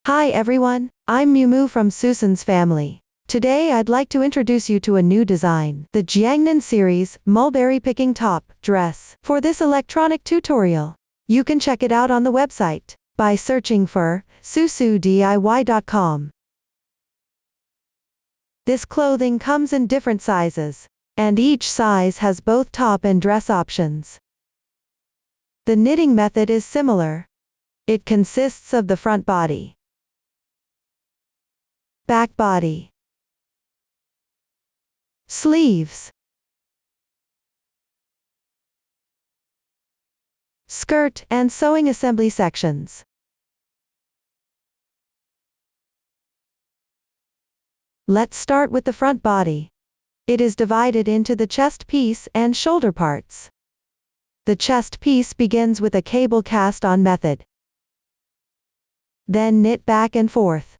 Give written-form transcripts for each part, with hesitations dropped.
Hi everyone, I'm Miu from Susan's family. Today I'd like to introduce you to a new design, the Jiangnan series, Mulberry picking top, dress. For this electronic tutorial, you can check it out on the website, by searching for, susodiy.com. This clothing comes in different sizes, and each size has both top and dress options. The knitting method is similar. It consists of the front body, back body, sleeves, skirt, and sewing assembly sections. Let's start with the front body. It is divided into the chest piece and shoulder parts. The chest piece begins with a cable cast-on method. Then knit back and forth.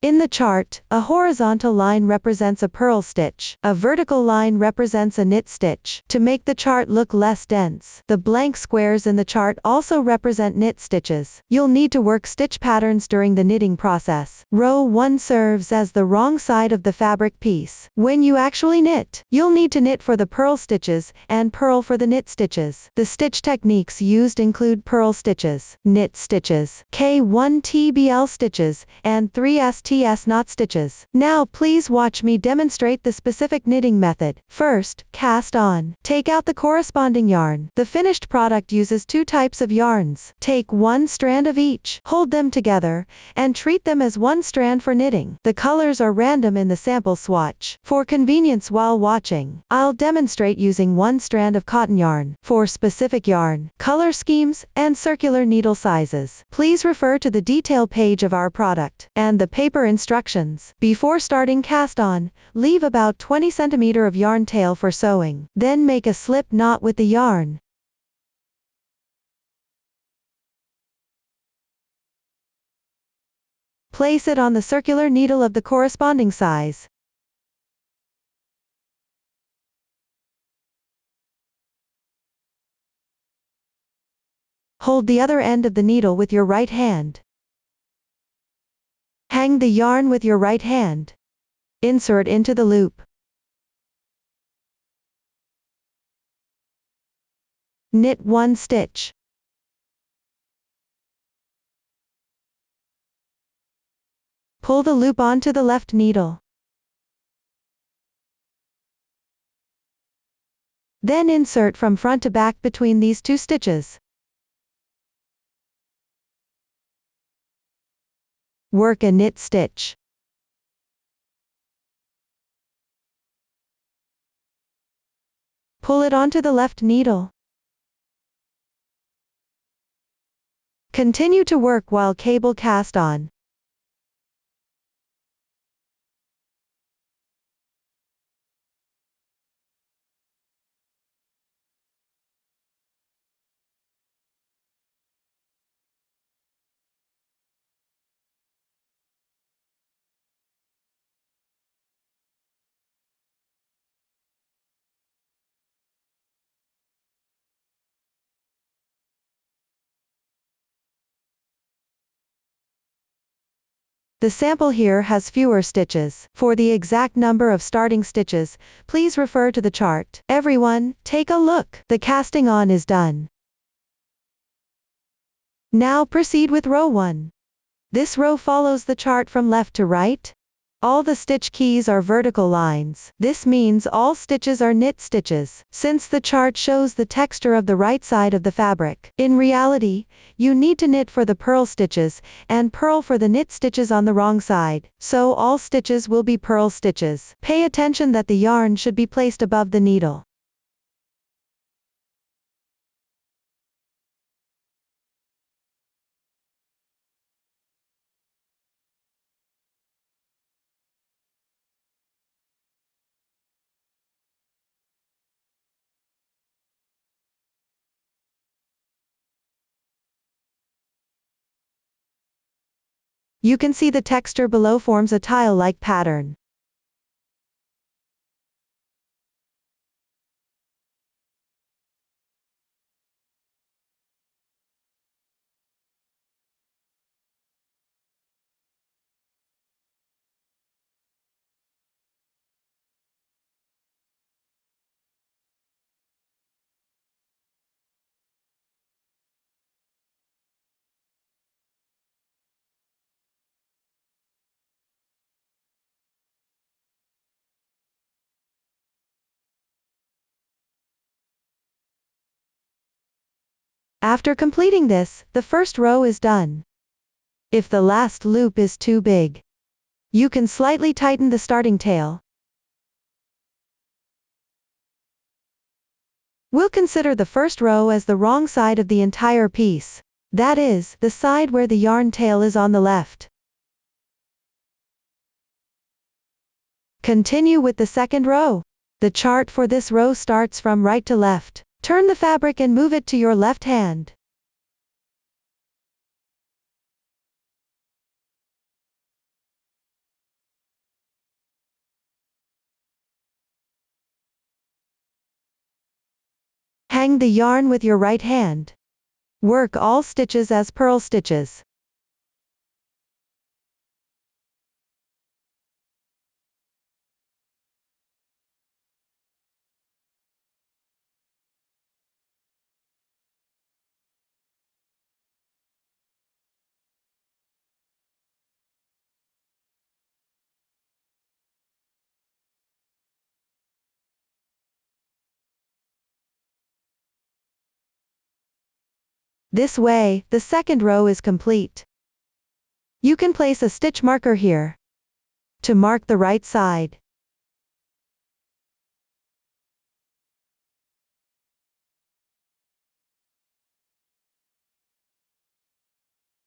In the chart, a horizontal line represents a purl stitch, a vertical line represents a knit stitch. To make the chart look less dense, the blank squares in the chart also represent knit stitches. You'll need to work stitch patterns during the knitting process. Row 1 serves as the wrong side of the fabric piece. When you actually knit, you'll need to knit for the purl stitches, and purl for the knit stitches. The stitch techniques used include purl stitches, knit stitches, K1 TBL stitches, and 3STS knot stitches. Now please watch me demonstrate the specific knitting method. First, cast on. Take out the corresponding yarn. The finished product uses two types of yarns. Take one strand of each, hold them together, and treat them as one strand for knitting. The colors are random in the sample swatch. For convenience while watching, I'll demonstrate using one strand of cotton yarn. For specific yarn, color schemes, and circular needle sizes, please refer to the detail page of our product and the paper instructions. Before starting cast on, leave about 20 cm of yarn tail for sewing. Then make a slip knot with the yarn. Place it on the circular needle of the corresponding size. Hold the other end of the needle with your right hand. Hang the yarn with your right hand. Insert into the loop. Knit one stitch. Pull the loop onto the left needle. Then insert from front to back between these two stitches. Work a knit stitch. Pull it onto the left needle. Continue to work while cable cast on. The sample here has fewer stitches. For the exact number of starting stitches, please refer to the chart. Everyone, take a look. The casting on is done. Now proceed with row 1. This row follows the chart from left to right. All the stitch keys are vertical lines. This means all stitches are knit stitches, since the chart shows the texture of the right side of the fabric. In reality, you need to knit for the purl stitches, and purl for the knit stitches on the wrong side, so all stitches will be purl stitches. Pay attention that the yarn should be placed above the needle. You can see the texture below forms a tile-like pattern. After completing this, the first row is done. If the last loop is too big, you can slightly tighten the starting tail. We'll consider the first row as the wrong side of the entire piece. That is, the side where the yarn tail is on the left. Continue with the second row. The chart for this row starts from right to left. Turn the fabric and move it to your left hand. Hang the yarn with your right hand. Work all stitches as purl stitches. This way, the second row is complete. You can place a stitch marker here to mark the right side.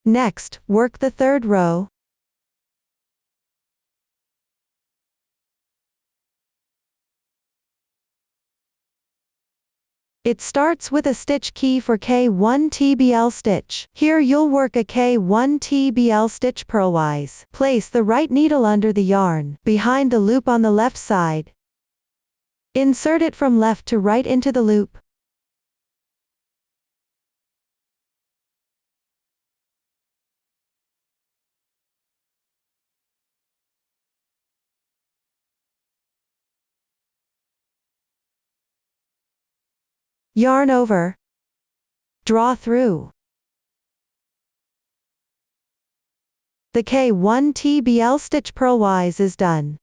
Next, work the third row. It starts with a stitch key for K1 TBL stitch. Here you'll work a K1 TBL stitch purlwise. Place the right needle under the yarn, behind the loop on the left side. Insert it from left to right into the loop. Yarn over. Draw through. The K1 TBL stitch purlwise is done.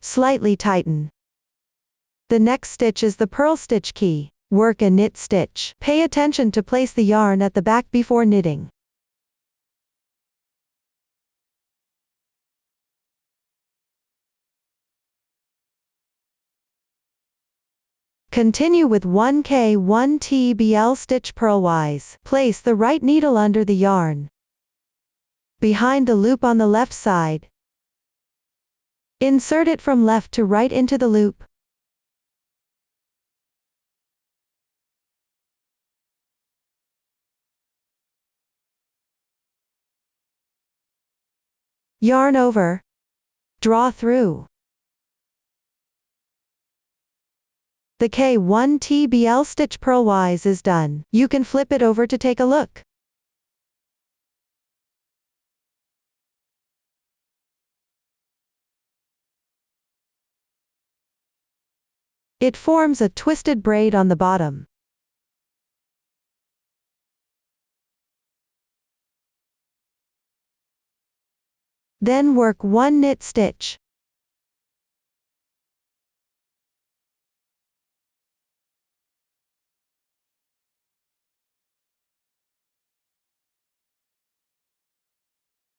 Slightly tighten. The next stitch is the purl stitch key. Work a knit stitch. Pay attention to place the yarn at the back before knitting. Continue with 1 K1 TBL stitch purlwise. Place the right needle under the yarn, behind the loop on the left side. Insert it from left to right into the loop. Yarn over. Draw through. The K1 TBL stitch purlwise is done. You can flip it over to take a look. It forms a twisted braid on the bottom. Then work one knit stitch.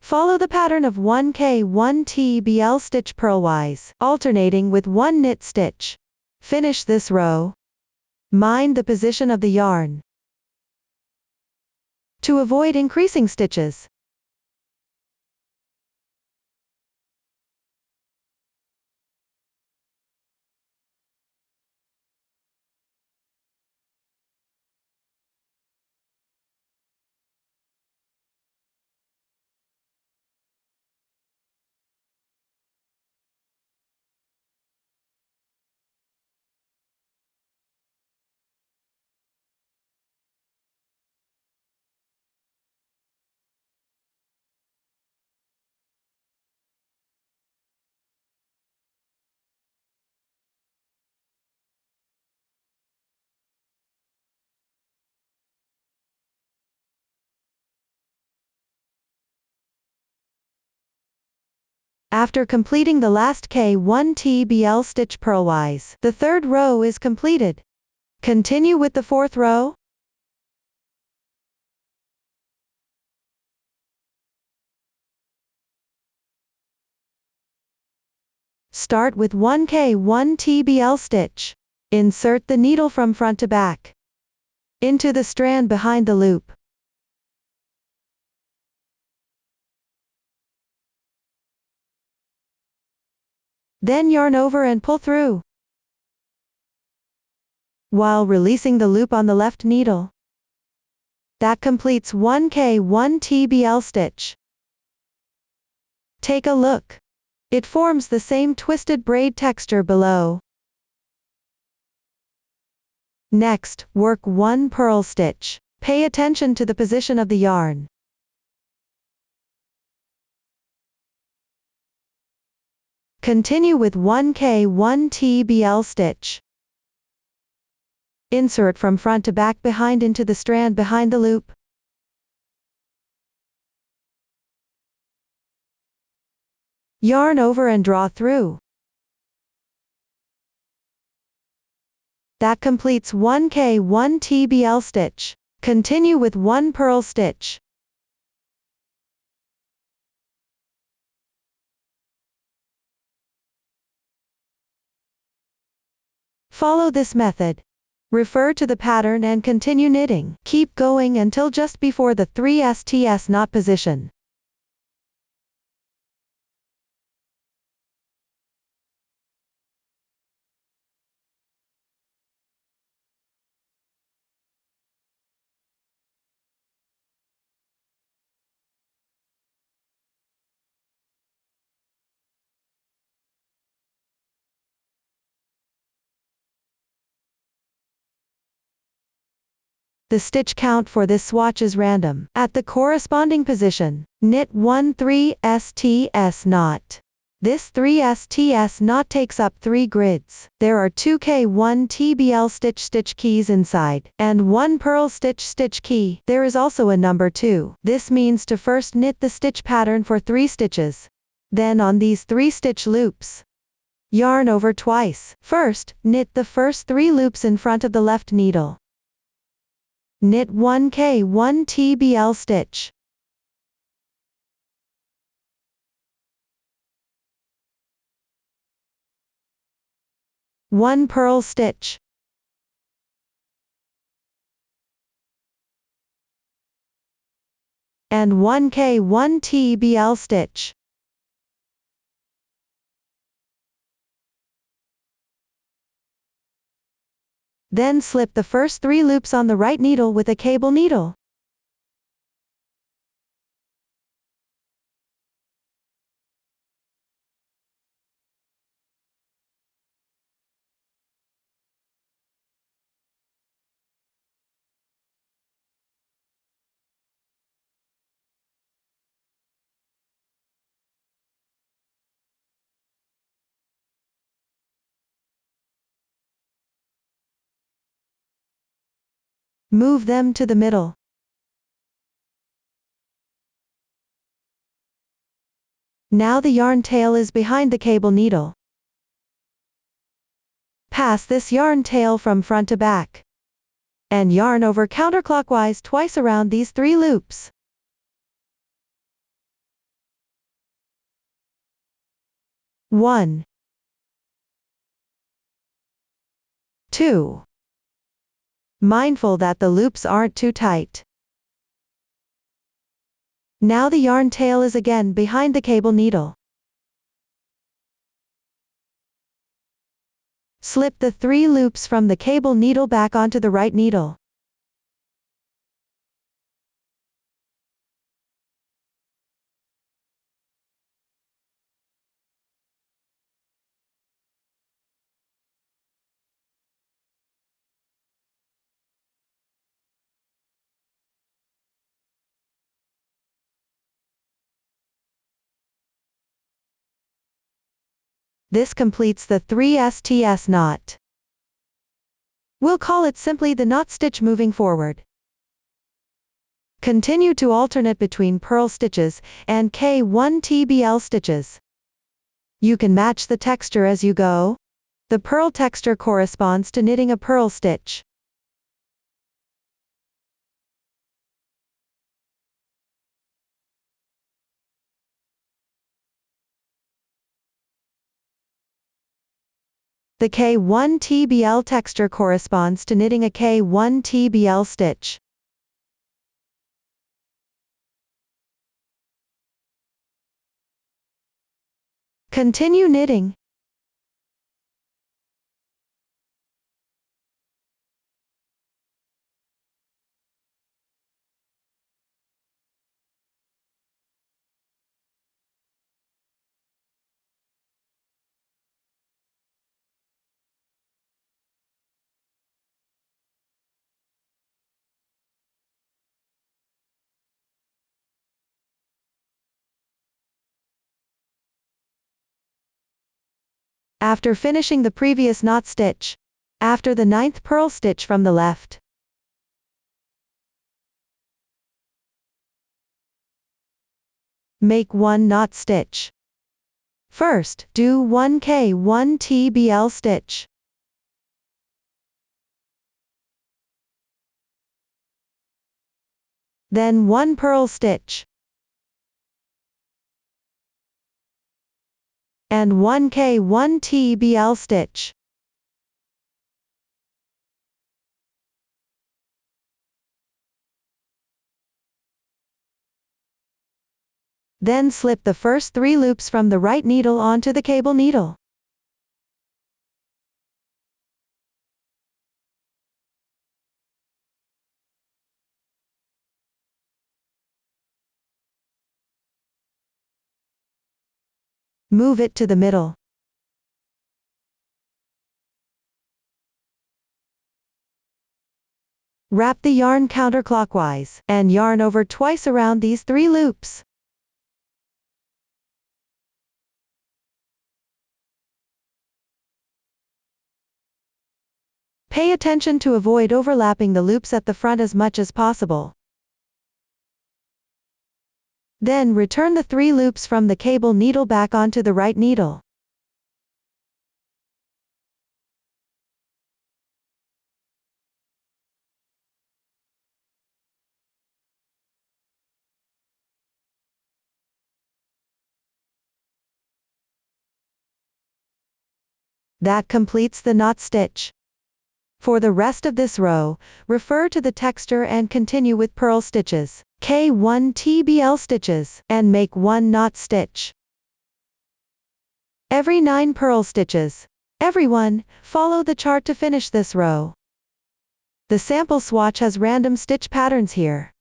Follow the pattern of 1 K1 TBL stitch purlwise, alternating with one knit stitch. Finish this row. Mind the position of the yarn to avoid increasing stitches. After completing the last K1 TBL stitch purlwise, the third row is completed. Continue with the fourth row. Start with 1K1 TBL stitch. Insert the needle from front to back into the strand behind the loop. Then yarn over and pull through, while releasing the loop on the left needle. That completes 1K1 TBL stitch. Take a look. It forms the same twisted braid texture below. Next, work 1 purl stitch. Pay attention to the position of the yarn. Continue with 1K1 TBL stitch. Insert from front to back behind into the strand behind the loop. Yarn over and draw through. That completes 1K1 TBL stitch. Continue with 1 purl stitch. Follow this method. Refer to the pattern and continue knitting. Keep going until just before the 3 STS knot position. The stitch count for this swatch is random. At the corresponding position, knit 1 3 STS knot. This 3 STS knot takes up 3 grids. There are 2 K1 TBL stitch keys inside, and 1 purl stitch key. There is also a number 2. This means to first knit the stitch pattern for 3 stitches. Then on these 3 stitch loops, yarn over twice. First, knit the first 3 loops in front of the left needle. Knit 1 K1 TBL stitch. One purl stitch. And 1 K1 TBL stitch. Then slip the first 3 loops on the right needle with a cable needle. Move them to the middle. Now the yarn tail is behind the cable needle. Pass this yarn tail from front to back. And yarn over counterclockwise twice around these 3 loops. One, 2. Mindful that the loops aren't too tight. Now the yarn tail is again behind the cable needle. Slip the 3 loops from the cable needle back onto the right needle. This completes the 3 STS knot. We'll call it simply the knot stitch moving forward. Continue to alternate between purl stitches and K1 TBL stitches. You can match the texture as you go. The purl texture corresponds to knitting a purl stitch. The K1 TBL texture corresponds to knitting a K1 TBL stitch. Continue knitting. After finishing the previous knot stitch, after the 9th purl stitch from the left, make 1 knot stitch. First, do 1 K1 TBL stitch. Then 1 purl stitch. And 1 K1 TBL stitch. Then slip the first 3 loops from the right needle onto the cable needle. Move it to the middle. Wrap the yarn counterclockwise, and yarn over twice around these 3 loops. Pay attention to avoid overlapping the loops at the front as much as possible. Then return the 3 loops from the cable needle back onto the right needle. That completes the knot stitch. For the rest of this row, refer to the texture and continue with purl stitches, K1 TBL stitches, and make 1 knot stitch. Every 9 purl stitches. Everyone, follow the chart to finish this row. The sample swatch has random stitch patterns here.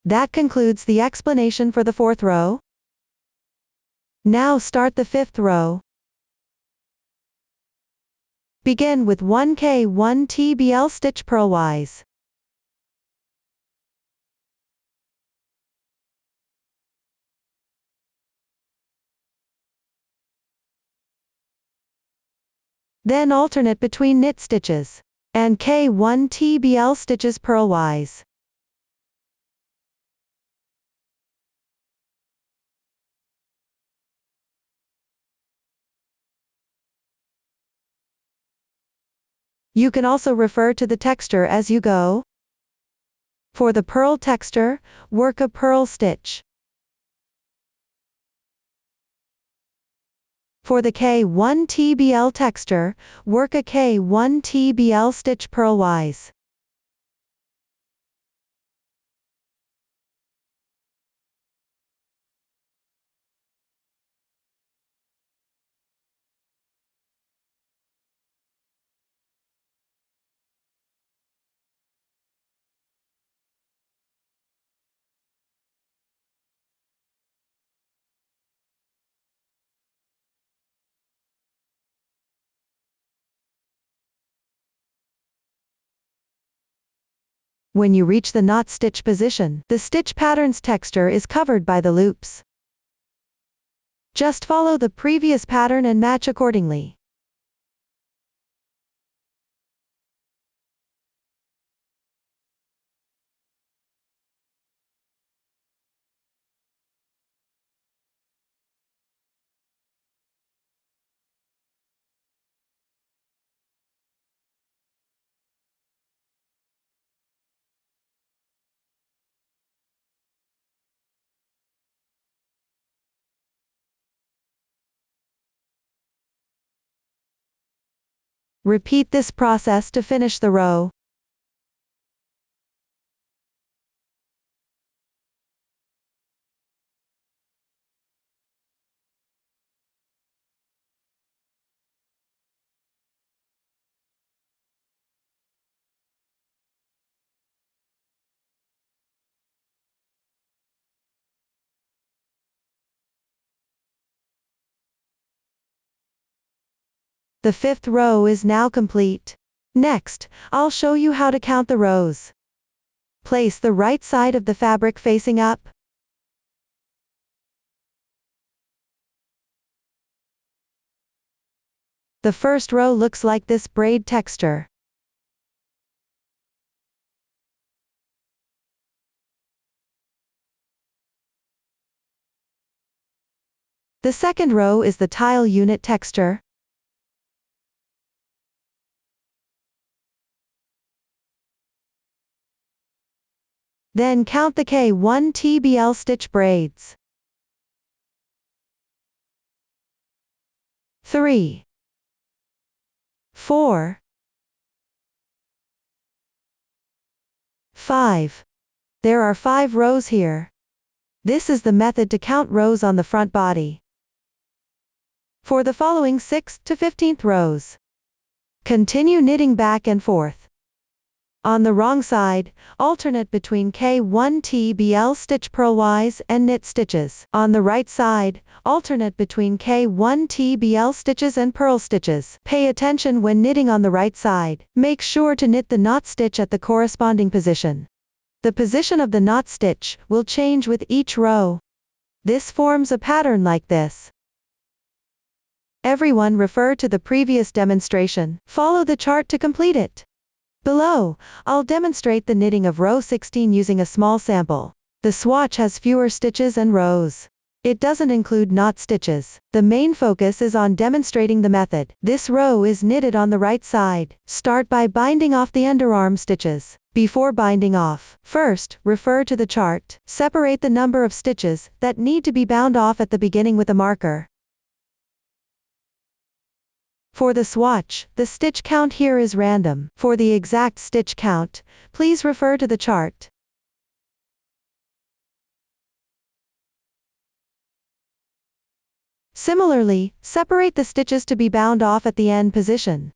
That concludes the explanation for the 4th row. Now start the 5th row. Begin with 1 K1 TBL stitch purlwise. Then alternate between knit stitches and K1 TBL stitches purlwise. You can also refer to the texture as you go. For the purl texture, work a purl stitch. For the K1 TBL texture, work a K1 TBL stitch purlwise. When you reach the knot stitch position, the stitch pattern's texture is covered by the loops. Just follow the previous pattern and match accordingly. Repeat this process to finish the row. The fifth row is now complete. Next, I'll show you how to count the rows. Place the right side of the fabric facing up. The first row looks like this braid texture. The second row is the tile unit texture. Then count the K1 TBL stitch braids. 3, 4, 5. There are 5 rows here. This is the method to count rows on the front body. For the following 6th to 15th rows, continue knitting back and forth. On the wrong side, alternate between K1 TBL stitch purlwise and knit stitches. On the right side, alternate between K1 TBL stitches and purl stitches. Pay attention when knitting on the right side. Make sure to knit the knot stitch at the corresponding position. The position of the knot stitch will change with each row. This forms a pattern like this. Everyone refer to the previous demonstration. Follow the chart to complete it. Below, I'll demonstrate the knitting of row 16 using a small sample. The swatch has fewer stitches and rows. It doesn't include knot stitches. The main focus is on demonstrating the method. This row is knitted on the right side. Start by binding off the underarm stitches. Before binding off, first, refer to the chart. Separate the number of stitches that need to be bound off at the beginning with a marker. For the swatch, the stitch count here is random. For the exact stitch count, please refer to the chart. Similarly, separate the stitches to be bound off at the end position.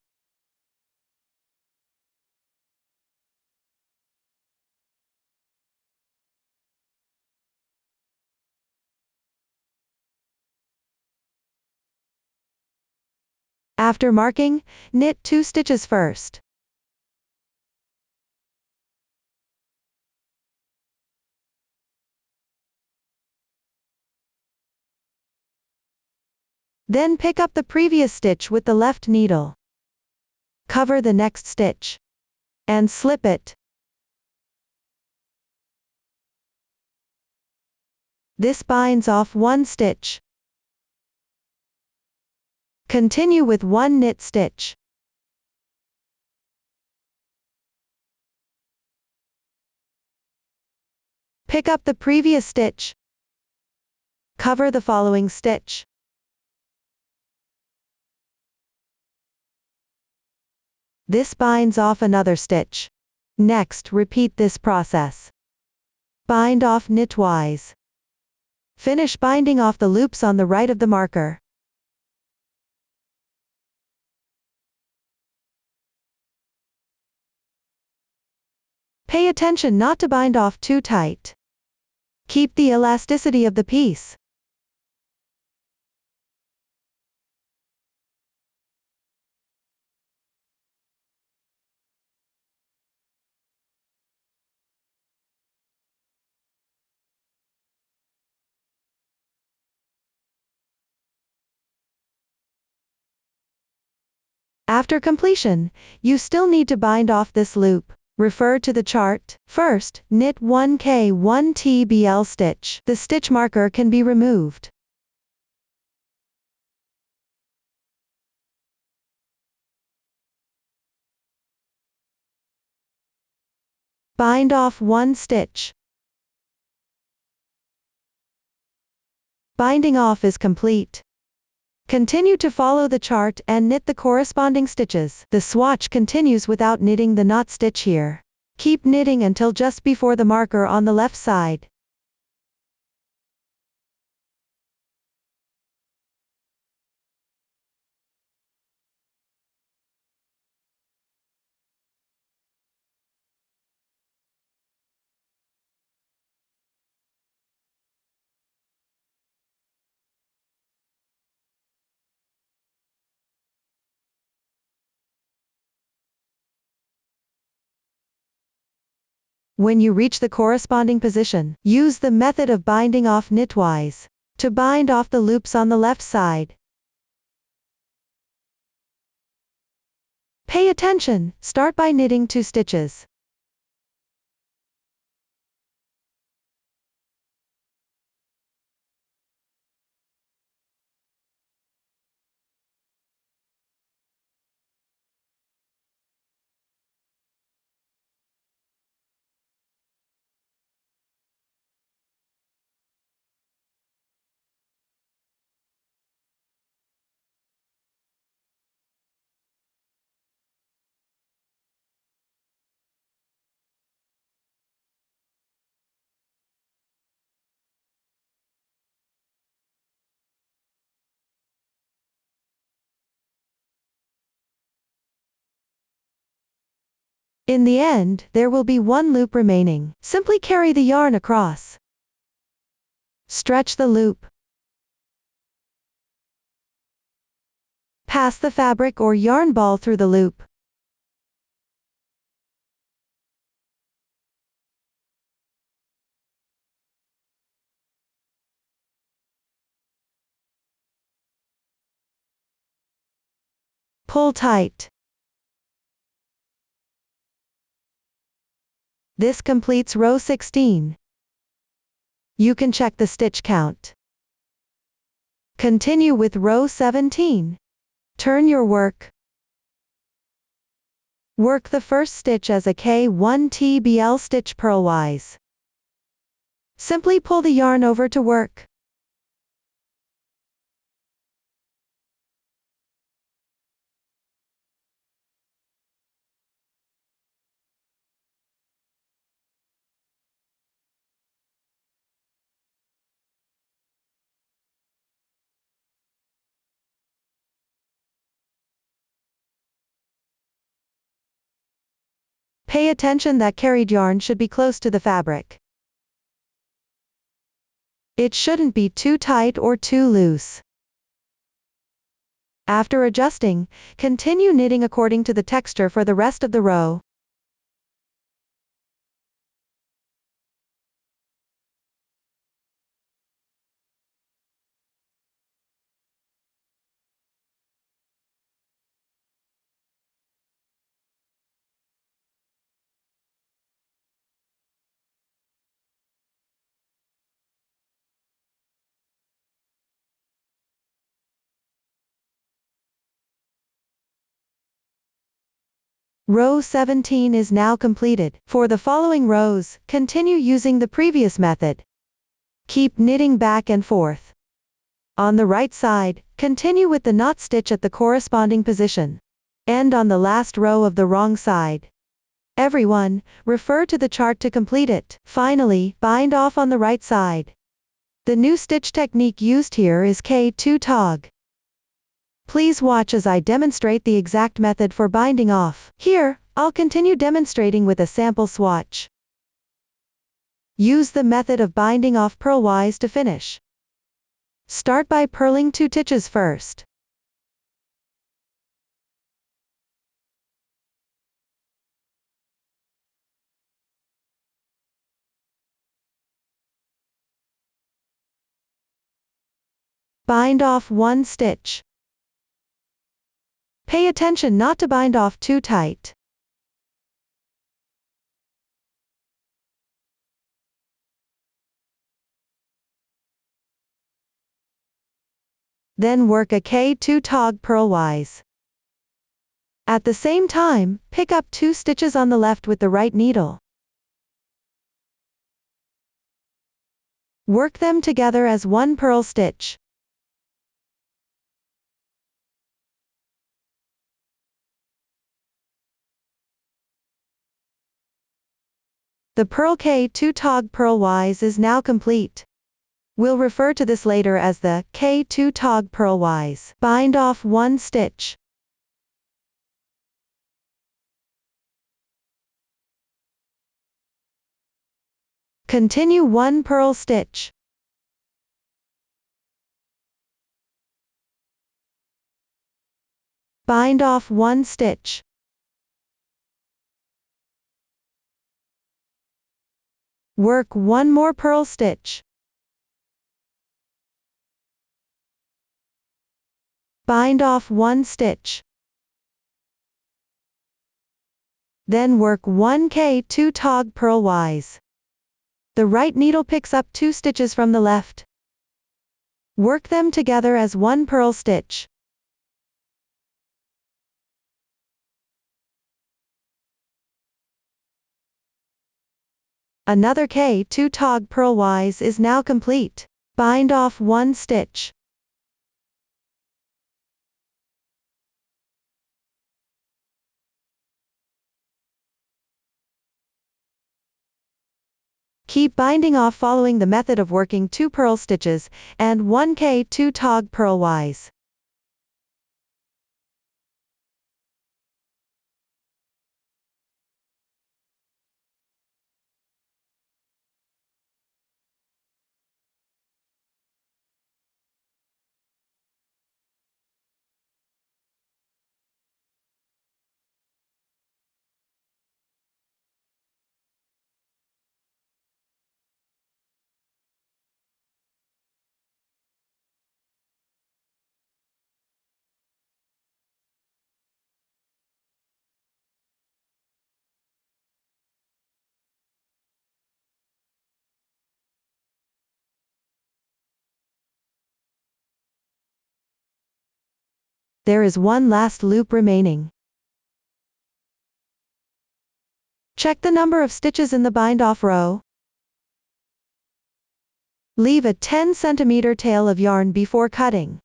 After marking, knit 2 stitches first. Then pick up the previous stitch with the left needle. Cover the next stitch. And slip it. This binds off 1 stitch. Continue with 1 knit stitch. Pick up the previous stitch. Cover the following stitch. This binds off another stitch. Next, repeat this process. Bind off knitwise. Finish binding off the loops on the right of the marker. Pay attention not to bind off too tight. Keep the elasticity of the piece. After completion, you still need to bind off this loop. Refer to the chart. First, knit 1 K1 TBL stitch. The stitch marker can be removed. Bind off 1 stitch. Binding off is complete. Continue to follow the chart and knit the corresponding stitches. The swatch continues without knitting the knot stitch here. Keep knitting until just before the marker on the left side. When you reach the corresponding position, use the method of binding off knitwise to bind off the loops on the left side. Pay attention, start by knitting 2 stitches. In the end, there will be 1 loop remaining. Simply carry the yarn across. Stretch the loop. Pass the fabric or yarn ball through the loop. Pull tight. This completes row 16. You can check the stitch count. Continue with row 17. Turn your work. Work the first stitch as a K1 TBL stitch purlwise. Simply pull the yarn over to work. Pay attention that carried yarn should be close to the fabric. It shouldn't be too tight or too loose. After adjusting, continue knitting according to the texture for the rest of the row. Row 17 is now completed. For the following rows, continue using the previous method. Keep knitting back and forth. On the right side, continue with the knot stitch at the corresponding position. End on the last row of the wrong side. Everyone, refer to the chart to complete it. Finally, bind off on the right side. The new stitch technique used here is K2 tog. Please watch as I demonstrate the exact method for binding off. Here, I'll continue demonstrating with a sample swatch. Use the method of binding off purlwise to finish. Start by purling 2 stitches first. Bind off 1 stitch. Pay attention not to bind off too tight. Then work a K2 tog purlwise. At the same time, pick up 2 stitches on the left with the right needle. Work them together as 1 purl stitch. The purl K2 tog purlwise is now complete. We'll refer to this later as the K2 tog purlwise. Bind off 1 stitch. Continue 1 purl stitch. Bind off 1 stitch. Work 1 more purl stitch. Bind off 1 stitch. Then work 1 K2 tog purlwise. The right needle picks up 2 stitches from the left. Work them together as 1 purl stitch. Another K2 tog purlwise is now complete. Bind off 1 stitch. Keep binding off following the method of working 2 purl stitches and 1 K2 tog purlwise. There is one last loop remaining. Check the number of stitches in the bind-off row. Leave a 10 cm tail of yarn before cutting.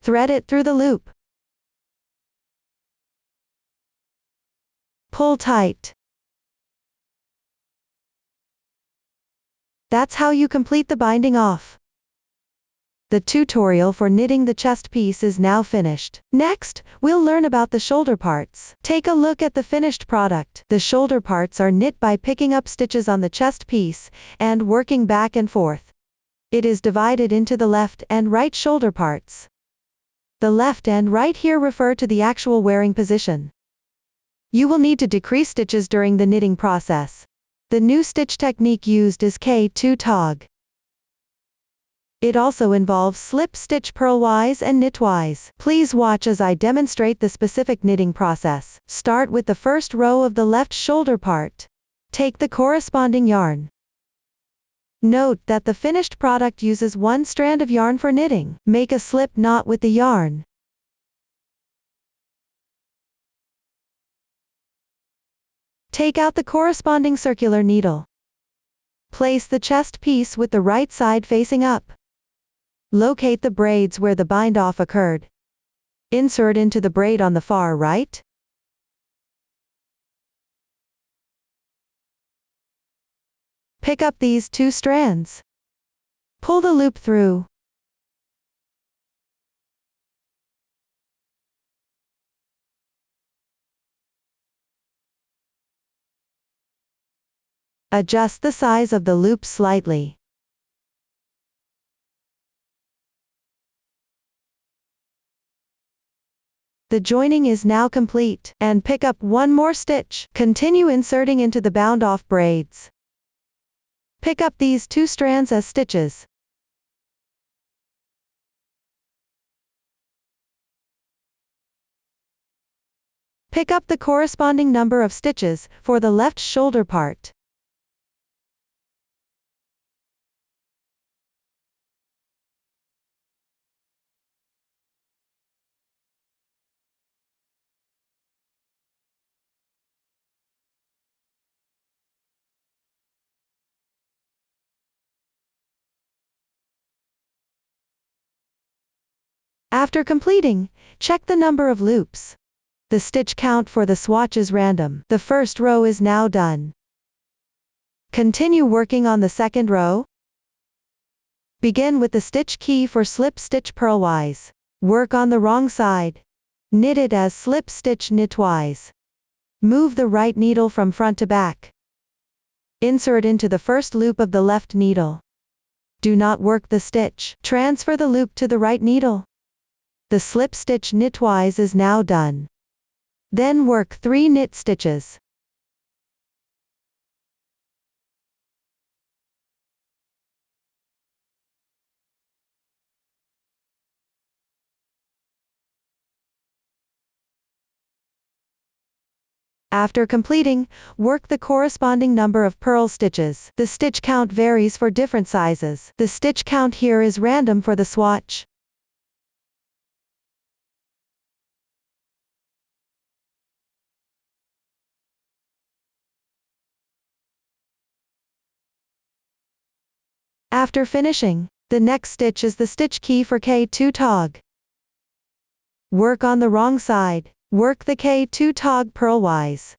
Thread it through the loop. Pull tight. That's how you complete the binding off. The tutorial for knitting the chest piece is now finished. Next, we'll learn about the shoulder parts. Take a look at the finished product. The shoulder parts are knit by picking up stitches on the chest piece and working back and forth. It is divided into the left and right shoulder parts. The left and right here refer to the actual wearing position. You will need to decrease stitches during the knitting process. The new stitch technique used is K2 tog. It also involves slip stitch purlwise and knitwise. Please watch as I demonstrate the specific knitting process. Start with the first row of the left shoulder part. Take the corresponding yarn. Note that the finished product uses 1 strand of yarn for knitting. Make a slip knot with the yarn. Take out the corresponding circular needle. Place the chest piece with the right side facing up. Locate the braids where the bind-off occurred. Insert into the braid on the far right. Pick up these 2 strands. Pull the loop through. Adjust the size of the loop slightly. The joining is now complete, and pick up 1 more stitch. Continue inserting into the bound-off braids. Pick up these 2 strands as stitches. Pick up the corresponding number of stitches for the left shoulder part. After completing, check the number of loops. The stitch count for the swatch is random. The first row is now done. Continue working on the second row. Begin with the stitch key for slip stitch purlwise. Work on the wrong side. Knit it as slip stitch knitwise. Move the right needle from front to back. Insert into the first loop of the left needle. Do not work the stitch. Transfer the loop to the right needle. The slip stitch knitwise is now done. Then work 3 knit stitches. After completing, work the corresponding number of purl stitches. The stitch count varies for different sizes. The stitch count here is random for the swatch. After finishing, the next stitch is the stitch key for K2 tog. Work on the wrong side. Work the K2 tog purlwise.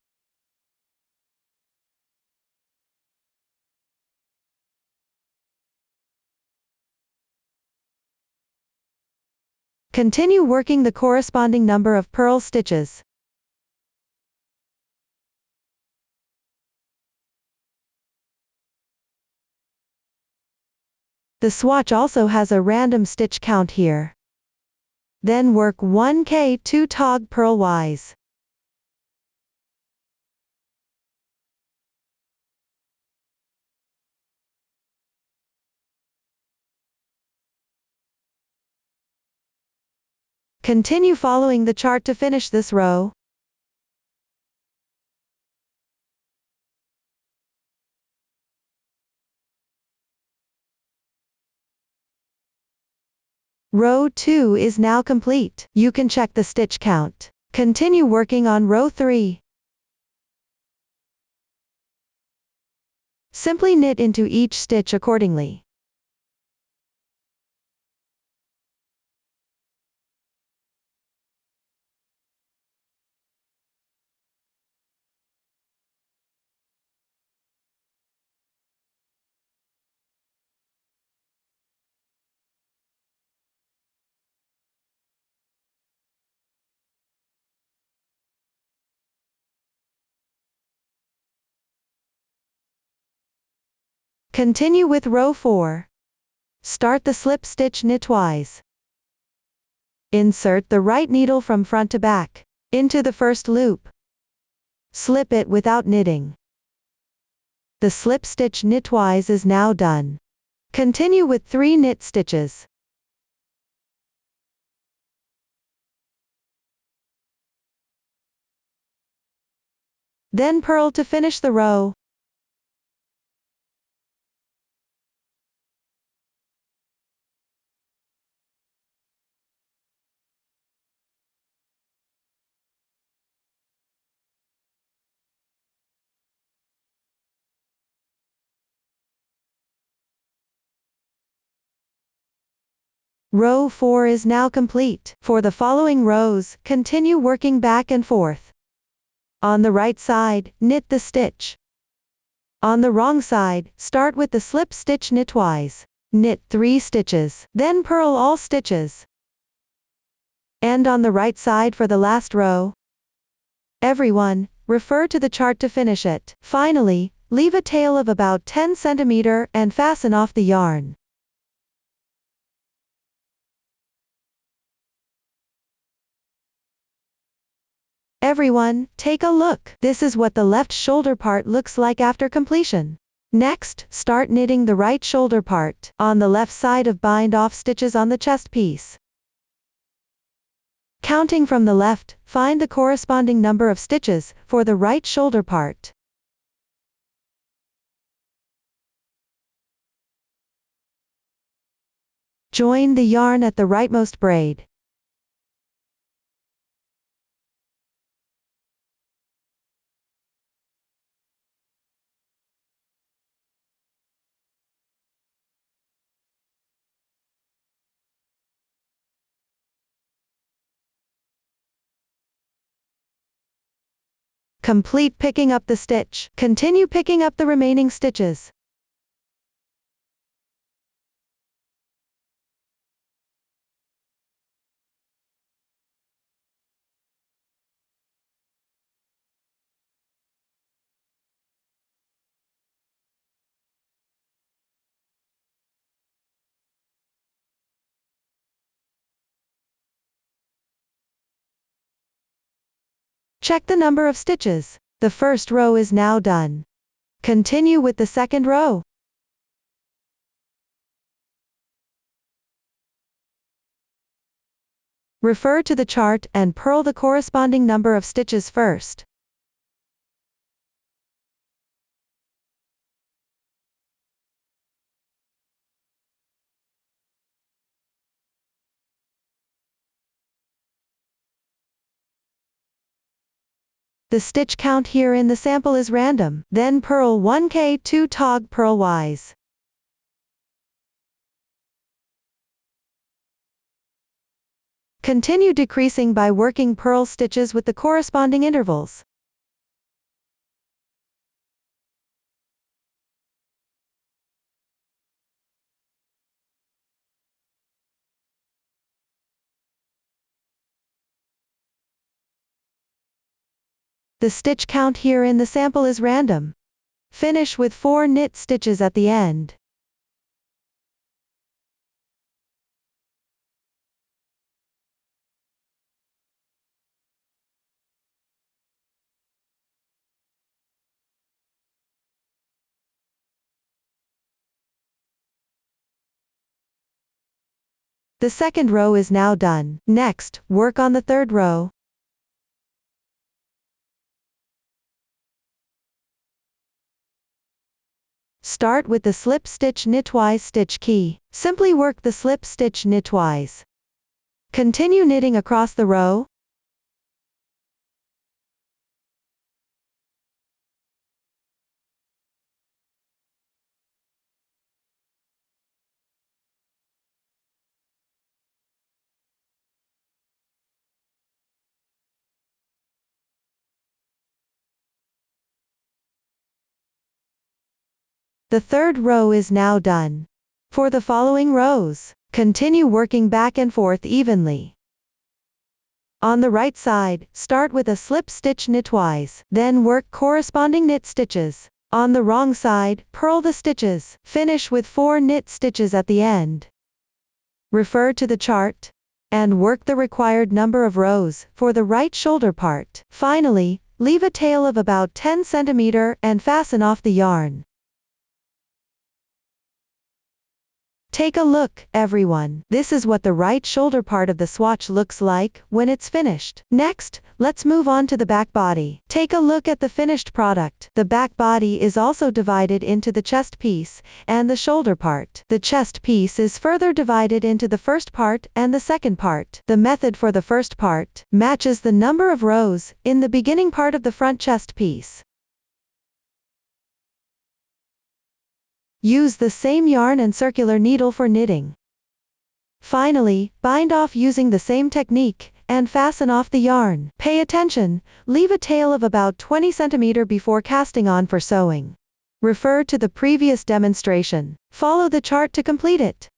Continue working the corresponding number of purl stitches. The swatch also has a random stitch count here. Then work 1 K2 tog purlwise. Continue following the chart to finish this row. Row 2 is now complete. You can check the stitch count. Continue working on row 3. Simply knit into each stitch accordingly. Continue with row 4. Start the slip stitch knitwise. Insert the right needle from front to back into the first loop. Slip it without knitting. The slip stitch knitwise is now done. Continue with 3 knit stitches. Then purl to finish the row. Row 4 is now complete. For the following rows, continue working back and forth. On the right side, knit the stitch. On the wrong side, start with the slip stitch knitwise. Knit 3 stitches, then purl all stitches. And on the right side for the last row. Everyone, refer to the chart to finish it. Finally, leave a tail of about 10 cm and fasten off the yarn. Everyone, take a look. This is what the left shoulder part looks like after completion. Next, start knitting the right shoulder part. On the left side of bind off stitches on the chest piece. Counting from the left, find the corresponding number of stitches for the right shoulder part. Join the yarn at the rightmost braid. Complete picking up the stitch. Continue picking up the remaining stitches. Check the number of stitches. The first row is now done. Continue with the second row. Refer to the chart and purl the corresponding number of stitches first. The stitch count here in the sample is random, then purl 1k2 tog purlwise. Continue decreasing by working purl stitches with the corresponding intervals. The stitch count here in the sample is random. Finish with 4 knit stitches at the end. The second row is now done. Next, work on the third row. Start with the slip stitch knitwise stitch key. Simply work the slip stitch knitwise. Continue knitting across the row. The third row is now done. For the following rows, continue working back and forth evenly. On the right side, start with a slip stitch knitwise, then work corresponding knit stitches. On the wrong side, purl the stitches. Finish with 4 knit stitches at the end. Refer to the chart and work the required number of rows for the right shoulder part. Finally, leave a tail of about 10 cm and fasten off the yarn. Take a look, everyone. This is what the right shoulder part of the swatch looks like when it's finished. Next, let's move on to the back body. Take a look at the finished product. The back body is also divided into the chest piece and the shoulder part. The chest piece is further divided into the first part and the second part. The method for the first part matches the number of rows in the beginning part of the front chest piece. Use the same yarn and circular needle for knitting. Finally, bind off using the same technique, and fasten off the yarn. Pay attention, leave a tail of about 20 cm before casting on for sewing. Refer to the previous demonstration. Follow the chart to complete it.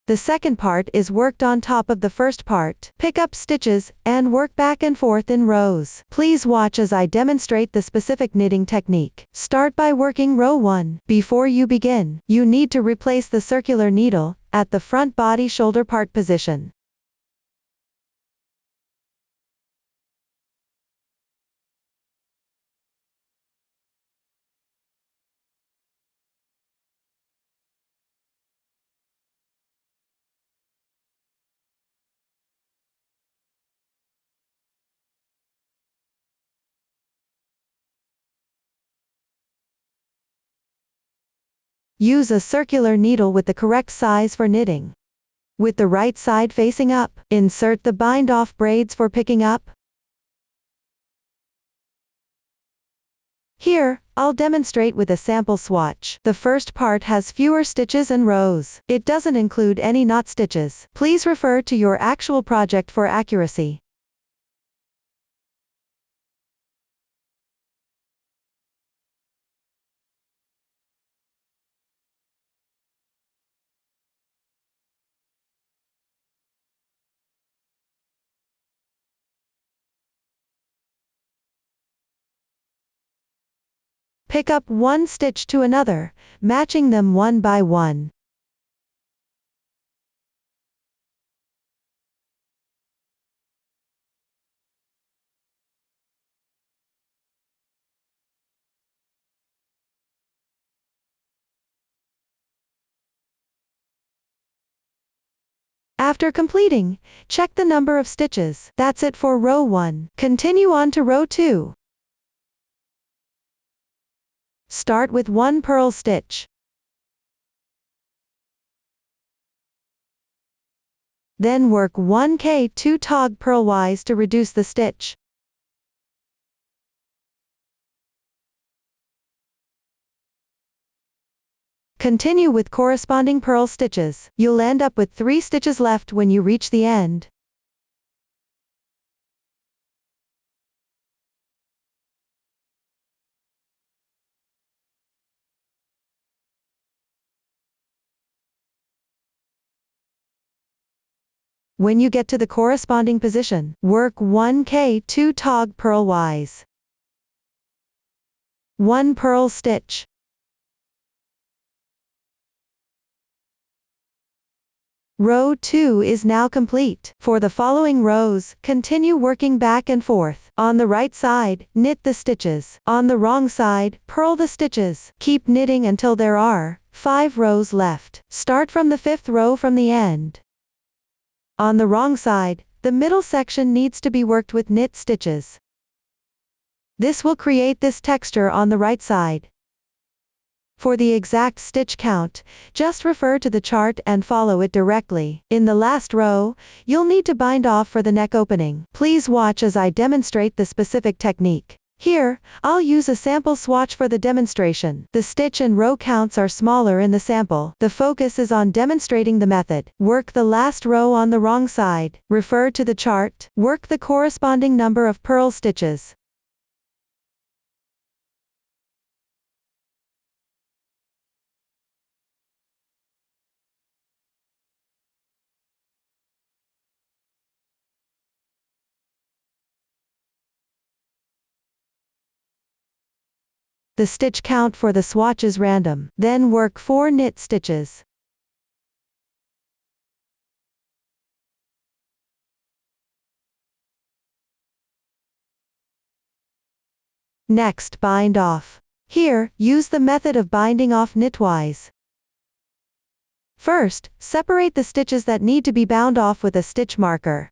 The second part is worked on top of the first part. Pick up stitches, and work back and forth in rows. Please watch as I demonstrate the specific knitting technique. Start by working row 1. Before you begin, you need to replace the circular needle at the front body shoulder part position. Use a circular needle with the correct size for knitting. With the right side facing up, insert the bind-off braids for picking up. Here, I'll demonstrate with a sample swatch. The first part has fewer stitches and rows. It doesn't include any knot stitches. Please refer to your actual project for accuracy. Pick up one stitch to another, matching them one by one. After completing, check the number of stitches. That's it for row 1. Continue on to row 2. Start with 1 purl stitch. Then work 1k2 tog purlwise to reduce the stitch. Continue with corresponding purl stitches. You'll end up with 3 stitches left when you reach the end. When you get to the corresponding position, work 1k2 tog purlwise. 1 purl stitch. Row 2 is now complete. For the following rows, continue working back and forth. On the right side, knit the stitches. On the wrong side, purl the stitches. Keep knitting until there are 5 rows left. Start from the 5th row from the end. On the wrong side, the middle section needs to be worked with knit stitches. This will create this texture on the right side. For the exact stitch count, just refer to the chart and follow it directly. In the last row, you'll need to bind off for the neck opening. Please watch as I demonstrate the specific technique. Here, I'll use a sample swatch for the demonstration. The stitch and row counts are smaller in the sample. The focus is on demonstrating the method. Work the last row on the wrong side. Refer to the chart. Work the corresponding number of purl stitches. The stitch count for the swatch is random. Then work 4 knit stitches. Next, bind off. Here, use the method of binding off knitwise. First, separate the stitches that need to be bound off with a stitch marker.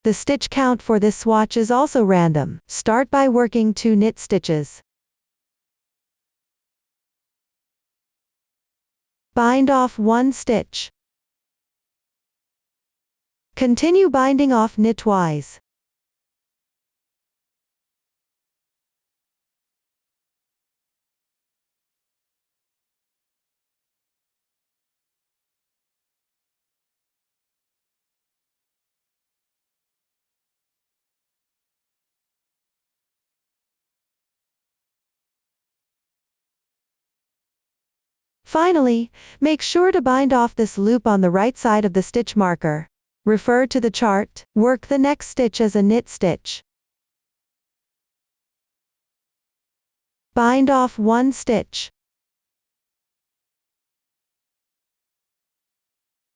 The stitch count for this swatch is also random. Start by working 2 knit stitches. Bind off 1 stitch. Continue binding off knitwise. Finally, make sure to bind off this loop on the right side of the stitch marker. Refer to the chart. Work the next stitch as a knit stitch. Bind off 1 stitch.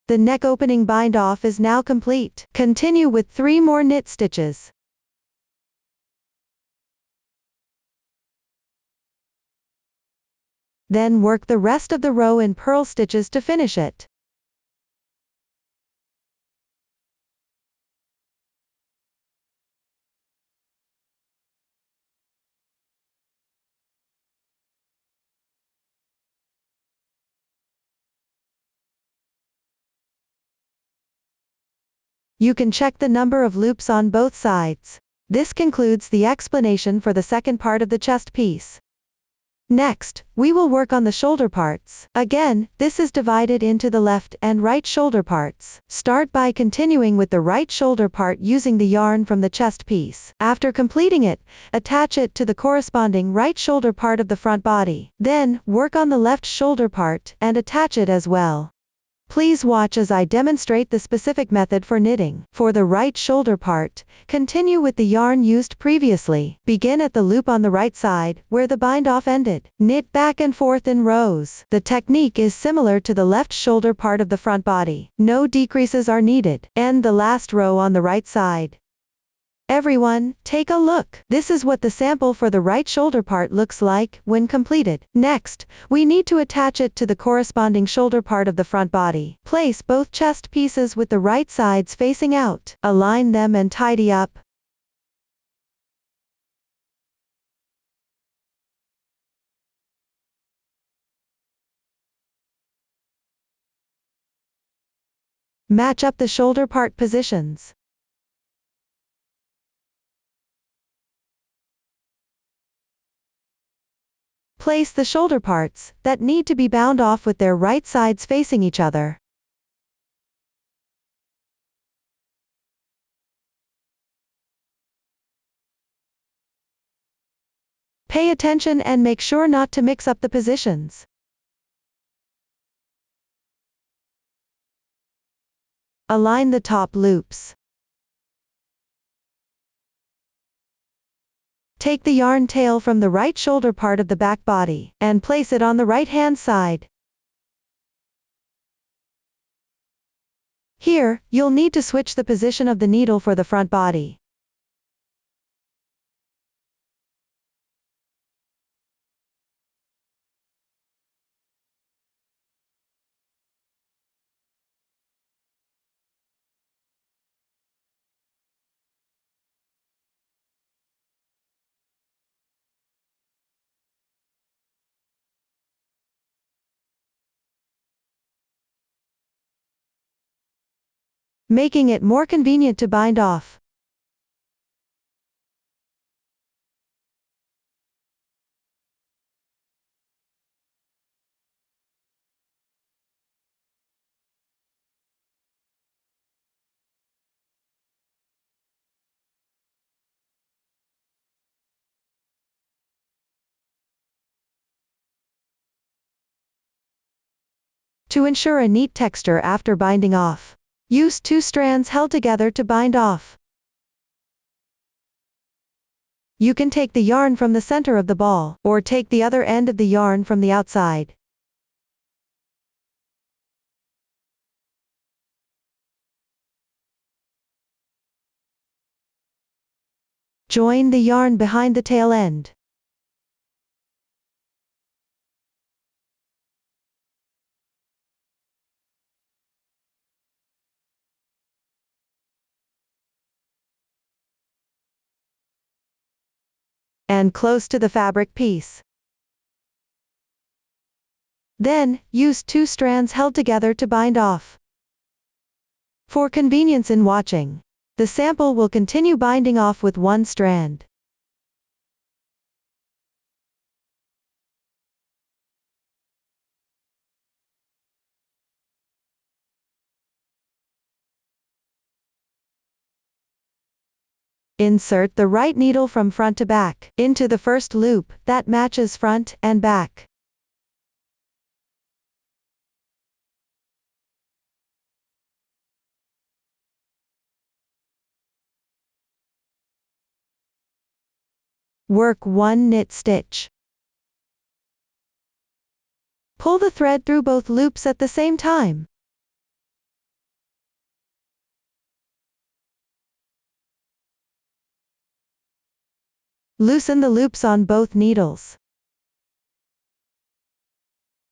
The neck opening bind off is now complete. Continue with 3 more knit stitches. Then work the rest of the row in purl stitches to finish it. You can check the number of loops on both sides. This concludes the explanation for the second part of the chest piece. Next, we will work on the shoulder parts. Again, this is divided into the left and right shoulder parts. Start by continuing with the right shoulder part using the yarn from the chest piece. After completing it, attach it to the corresponding right shoulder part of the front body. Then, work on the left shoulder part and attach it as well. Please watch as I demonstrate the specific method for knitting. For the right shoulder part, continue with the yarn used previously. Begin at the loop on the right side, where the bind-off ended. Knit back and forth in rows. The technique is similar to the left shoulder part of the front body. No decreases are needed. End the last row on the right side. Everyone, take a look. This is what the sample for the right shoulder part looks like when completed. Next, we need to attach it to the corresponding shoulder part of the front body. Place both chest pieces with the right sides facing out. Align them and tidy up. Match up the shoulder part positions. Place the shoulder parts that need to be bound off with their right sides facing each other. Pay attention and make sure not to mix up the positions. Align the top loops. Take the yarn tail from the right shoulder part of the back body, and place it on the right-hand side. Here, you'll need to switch the position of the needle for the front body. Making it more convenient to bind off. To ensure a neat texture after binding off, use 2 strands held together to bind off. You can take the yarn from the center of the ball, or take the other end of the yarn from the outside. Join the yarn behind the tail end. And close to the fabric piece. Then, use 2 strands held together to bind off. For convenience in watching, the sample will continue binding off with 1 strand. Insert the right needle from front to back into the first loop that matches front and back. Work 1 knit stitch. Pull the thread through both loops at the same time. Loosen the loops on both needles.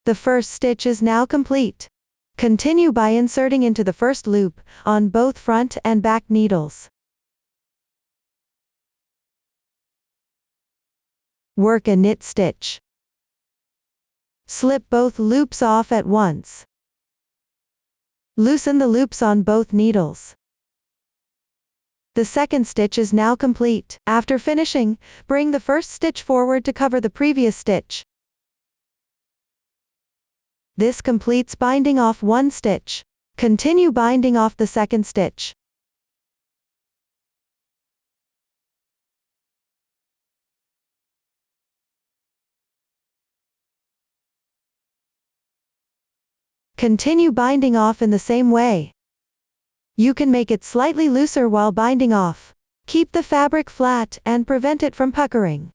The first stitch is now complete. Continue by inserting into the first loop, on both front and back needles. Work a knit stitch. Slip both loops off at once. Loosen the loops on both needles. The second stitch is now complete. After finishing, bring the first stitch forward to cover the previous stitch. This completes binding off 1 stitch. Continue binding off the second stitch. Continue binding off in the same way. You can make it slightly looser while binding off. Keep the fabric flat and prevent it from puckering.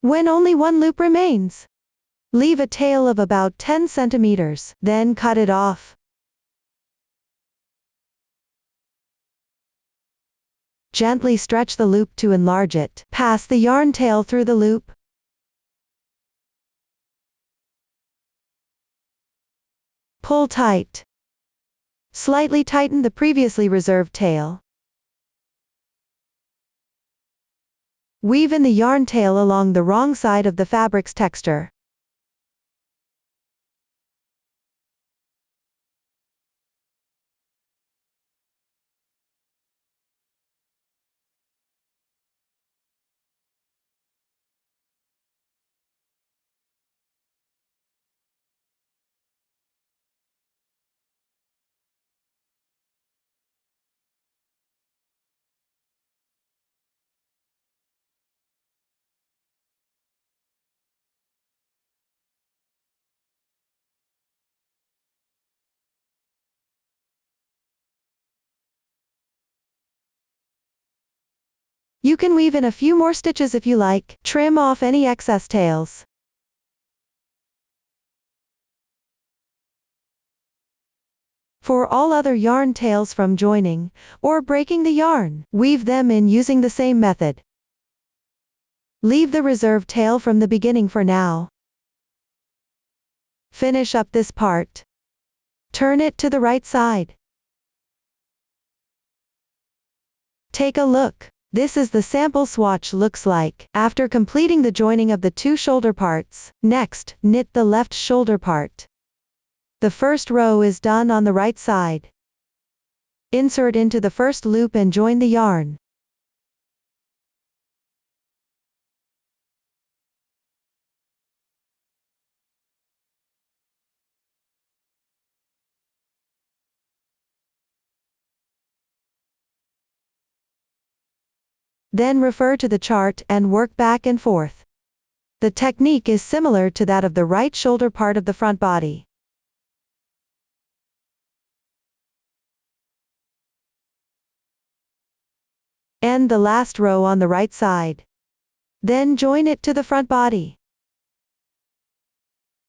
When only one loop remains, leave a tail of about 10 centimeters, then cut it off. Gently stretch the loop to enlarge it. Pass the yarn tail through the loop. Pull tight. Slightly tighten the previously reserved tail. Weave in the yarn tail along the wrong side of the fabric's texture. You can weave in a few more stitches if you like. Trim off any excess tails. For all other yarn tails from joining or breaking the yarn, weave them in using the same method. Leave the reserved tail from the beginning for now. Finish up this part. Turn it to the right side. Take a look. This is the sample swatch looks like after completing the joining of the two shoulder parts. Next, knit the left shoulder part. The first row is done on the right side. Insert into the first loop and join the yarn. Then refer to the chart and work back and forth. The technique is similar to that of the right shoulder part of the front body. End the last row on the right side. Then join it to the front body,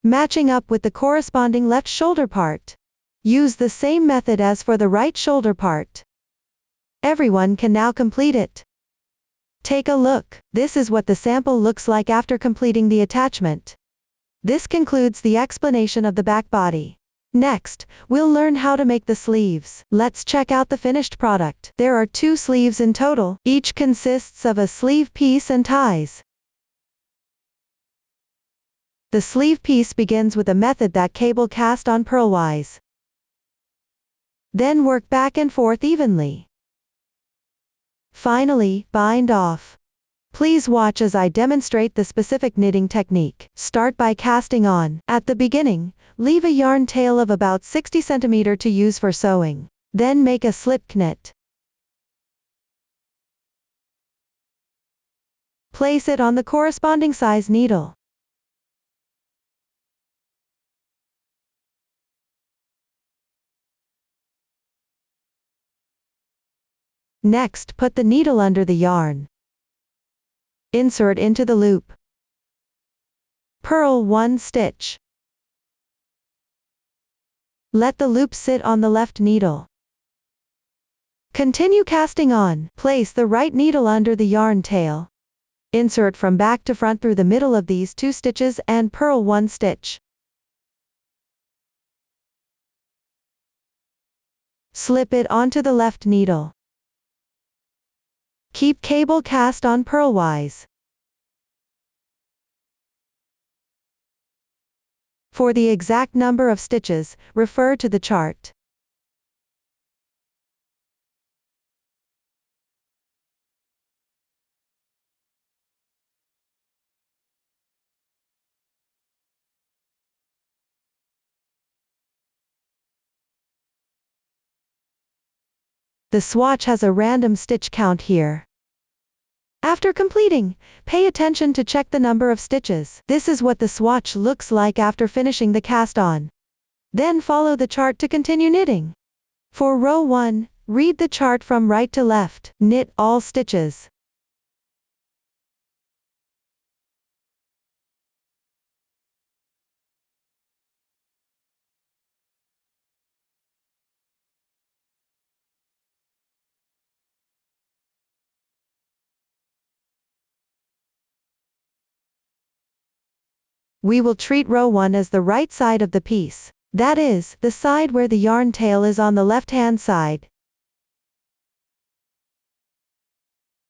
matching up with the corresponding left shoulder part. Use the same method as for the right shoulder part. Everyone can now complete it. Take a look. This is what the sample looks like after completing the attachment. This concludes the explanation of the back body. Next, we'll learn how to make the sleeves. Let's check out the finished product. There are 2 sleeves in total. Each consists of a sleeve piece and ties. The sleeve piece begins with a method that cable cast on purlwise. Then work back and forth evenly. Finally, bind off. Please watch as I demonstrate the specific knitting technique. Start by casting on. At the beginning, leave a yarn tail of about 60 cm to use for sewing. Then make a slip knit. Place it on the corresponding size needle. Next, put the needle under the yarn. Insert into the loop. Purl 1 stitch. Let the loop sit on the left needle. Continue casting on. Place the right needle under the yarn tail. Insert from back to front through the middle of these 2 stitches and purl 1 stitch. Slip it onto the left needle. Keep cable cast on purlwise. For the exact number of stitches, refer to the chart. The swatch has a random stitch count here. After completing, pay attention to check the number of stitches. This is what the swatch looks like after finishing the cast on. Then follow the chart to continue knitting. For row 1, read the chart from right to left. Knit all stitches. We will treat row 1 as the right side of the piece. That is, the side where the yarn tail is on the left-hand side.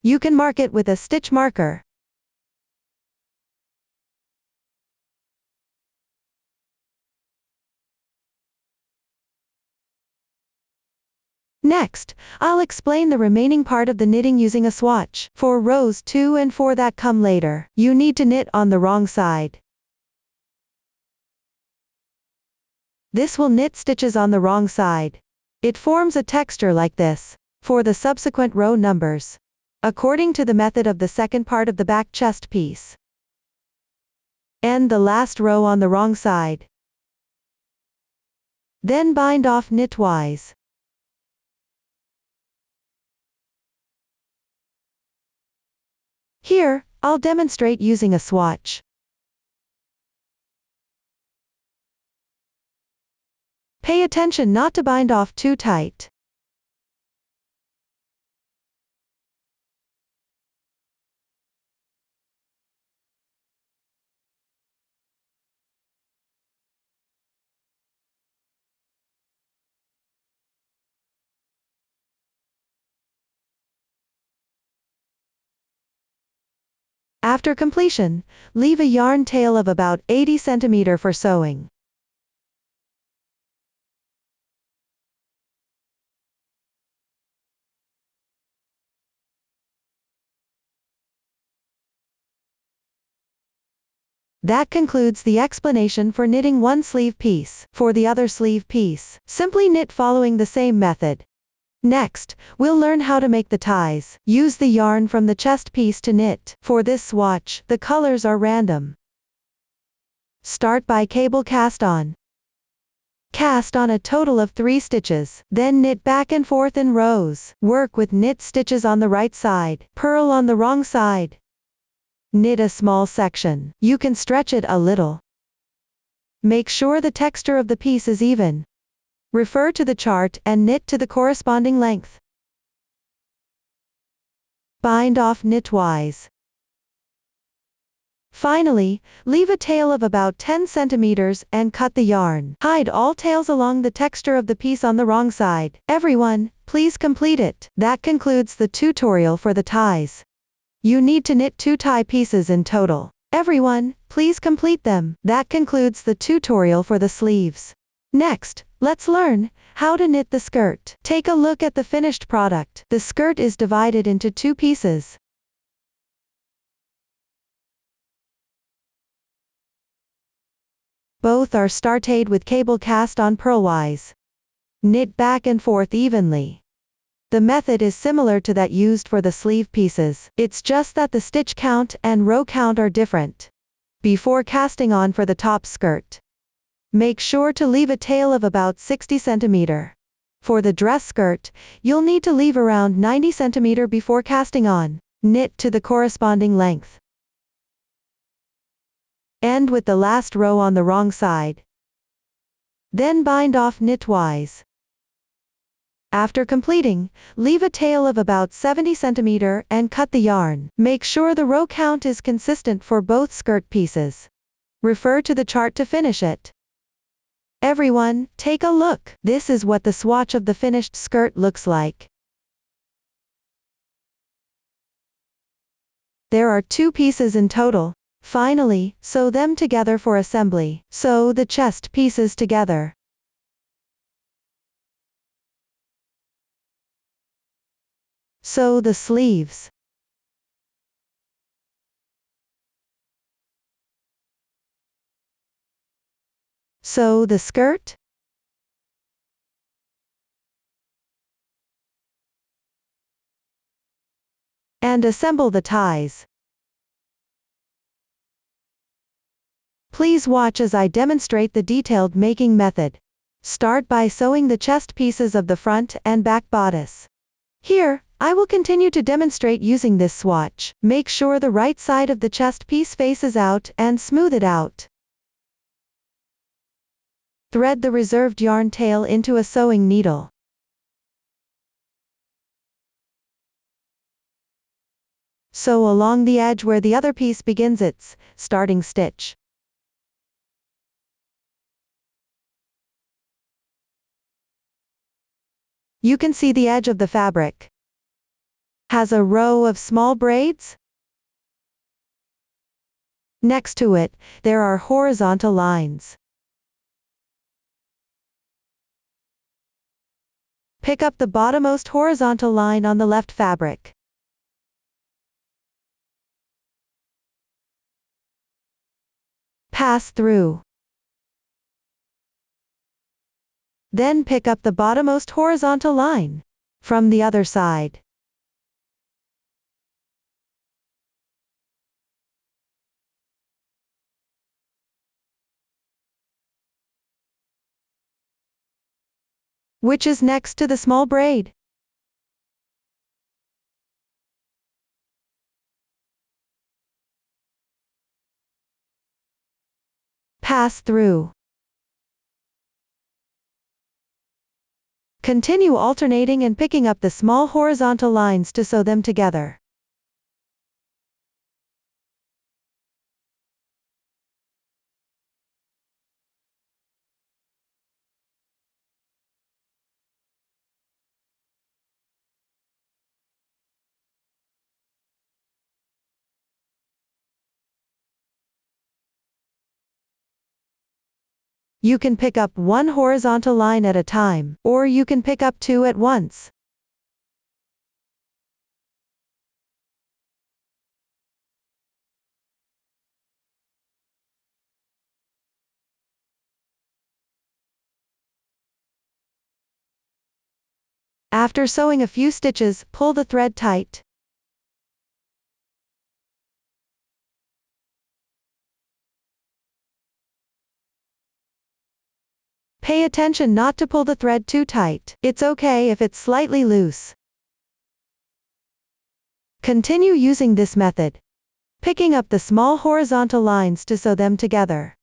You can mark it with a stitch marker. Next, I'll explain the remaining part of the knitting using a swatch. For rows 2 and 4 that come later, you need to knit on the wrong side. This will knit stitches on the wrong side. It forms a texture like this. For the subsequent row numbers, according to the method of the second part of the back chest piece. End the last row on the wrong side. Then bind off knitwise. Here, I'll demonstrate using a swatch. Pay attention not to bind off too tight. After completion, leave a yarn tail of about 80 cm for sewing. That concludes the explanation for knitting one sleeve piece. For the other sleeve piece, simply knit following the same method. Next, we'll learn how to make the ties. Use the yarn from the chest piece to knit. For this swatch, the colors are random. Start by cable cast on. Cast on a total of 3 stitches, then knit back and forth in rows. Work with knit stitches on the right side, purl on the wrong side. Knit a small section. You can stretch it a little. Make sure the texture of the piece is even. Refer to the chart and knit to the corresponding length. Bind off knitwise. Finally, leave a tail of about 10 centimeters and cut the yarn. Hide all tails along the texture of the piece on the wrong side. Everyone, please complete it. That concludes the tutorial for the ties. You need to knit 2 tie pieces in total. Everyone, please complete them. That concludes the tutorial for the sleeves. Next, let's learn how to knit the skirt. Take a look at the finished product. The skirt is divided into 2 pieces. Both are started with cable cast on purlwise. Knit back and forth evenly. The method is similar to that used for the sleeve pieces. It's just that the stitch count and row count are different. Before casting on for the top skirt, make sure to leave a tail of about 60 cm. For the dress skirt, you'll need to leave around 90 cm before casting on. Knit to the corresponding length. End with the last row on the wrong side. Then bind off knitwise. After completing, leave a tail of about 70 cm and cut the yarn. Make sure the row count is consistent for both skirt pieces. Refer to the chart to finish it. Everyone, take a look. This is what the swatch of the finished skirt looks like. There are 2 pieces in total. Finally, sew them together for assembly. Sew the chest pieces together. Sew the sleeves. Sew the skirt. And assemble the ties. Please watch as I demonstrate the detailed making method. Start by sewing the chest pieces of the front and back bodice. Here, I will continue to demonstrate using this swatch. Make sure the right side of the chest piece faces out and smooth it out. Thread the reserved yarn tail into a sewing needle. Sew along the edge where the other piece begins its starting stitch. You can see the edge of the fabric has a row of small braids. Next to it, there are horizontal lines. Pick up the bottommost horizontal line on the left fabric. Pass through. Then pick up the bottommost horizontal line from the other side. Which is next to the small braid. Pass through. Continue alternating and picking up the small horizontal lines to sew them together. You can pick up one horizontal line at a time, or you can pick up two at once. After sewing a few stitches, pull the thread tight. Pay attention not to pull the thread too tight. It's okay if it's slightly loose. Continue using this method, picking up the small horizontal lines to sew them together.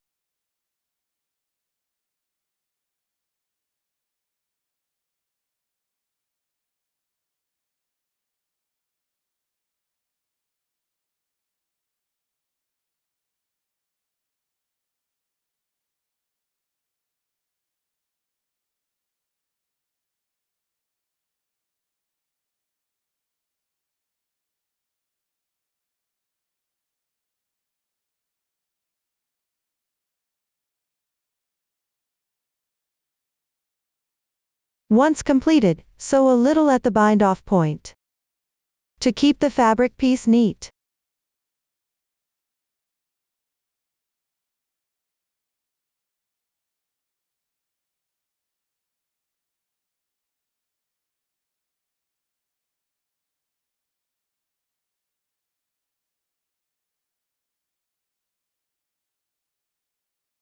Once completed, sew a little at the bind-off point to keep the fabric piece neat.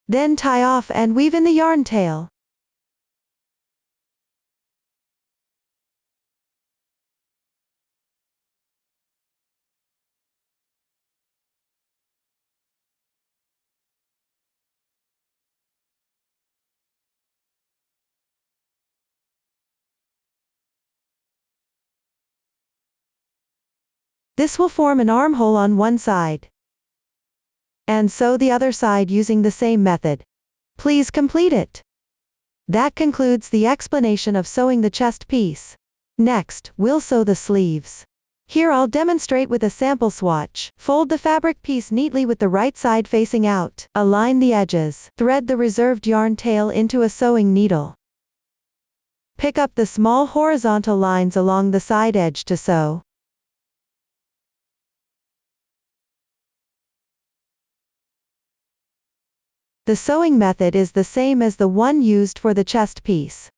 Then tie off and weave in the yarn tail. This will form an armhole on one side. And sew the other side using the same method. Please complete it. That concludes the explanation of sewing the chest piece. Next, we'll sew the sleeves. Here I'll demonstrate with a sample swatch. Fold the fabric piece neatly with the right side facing out. Align the edges. Thread the reserved yarn tail into a sewing needle. Pick up the small horizontal lines along the side edge to sew. The sewing method is the same as the one used for the chest piece.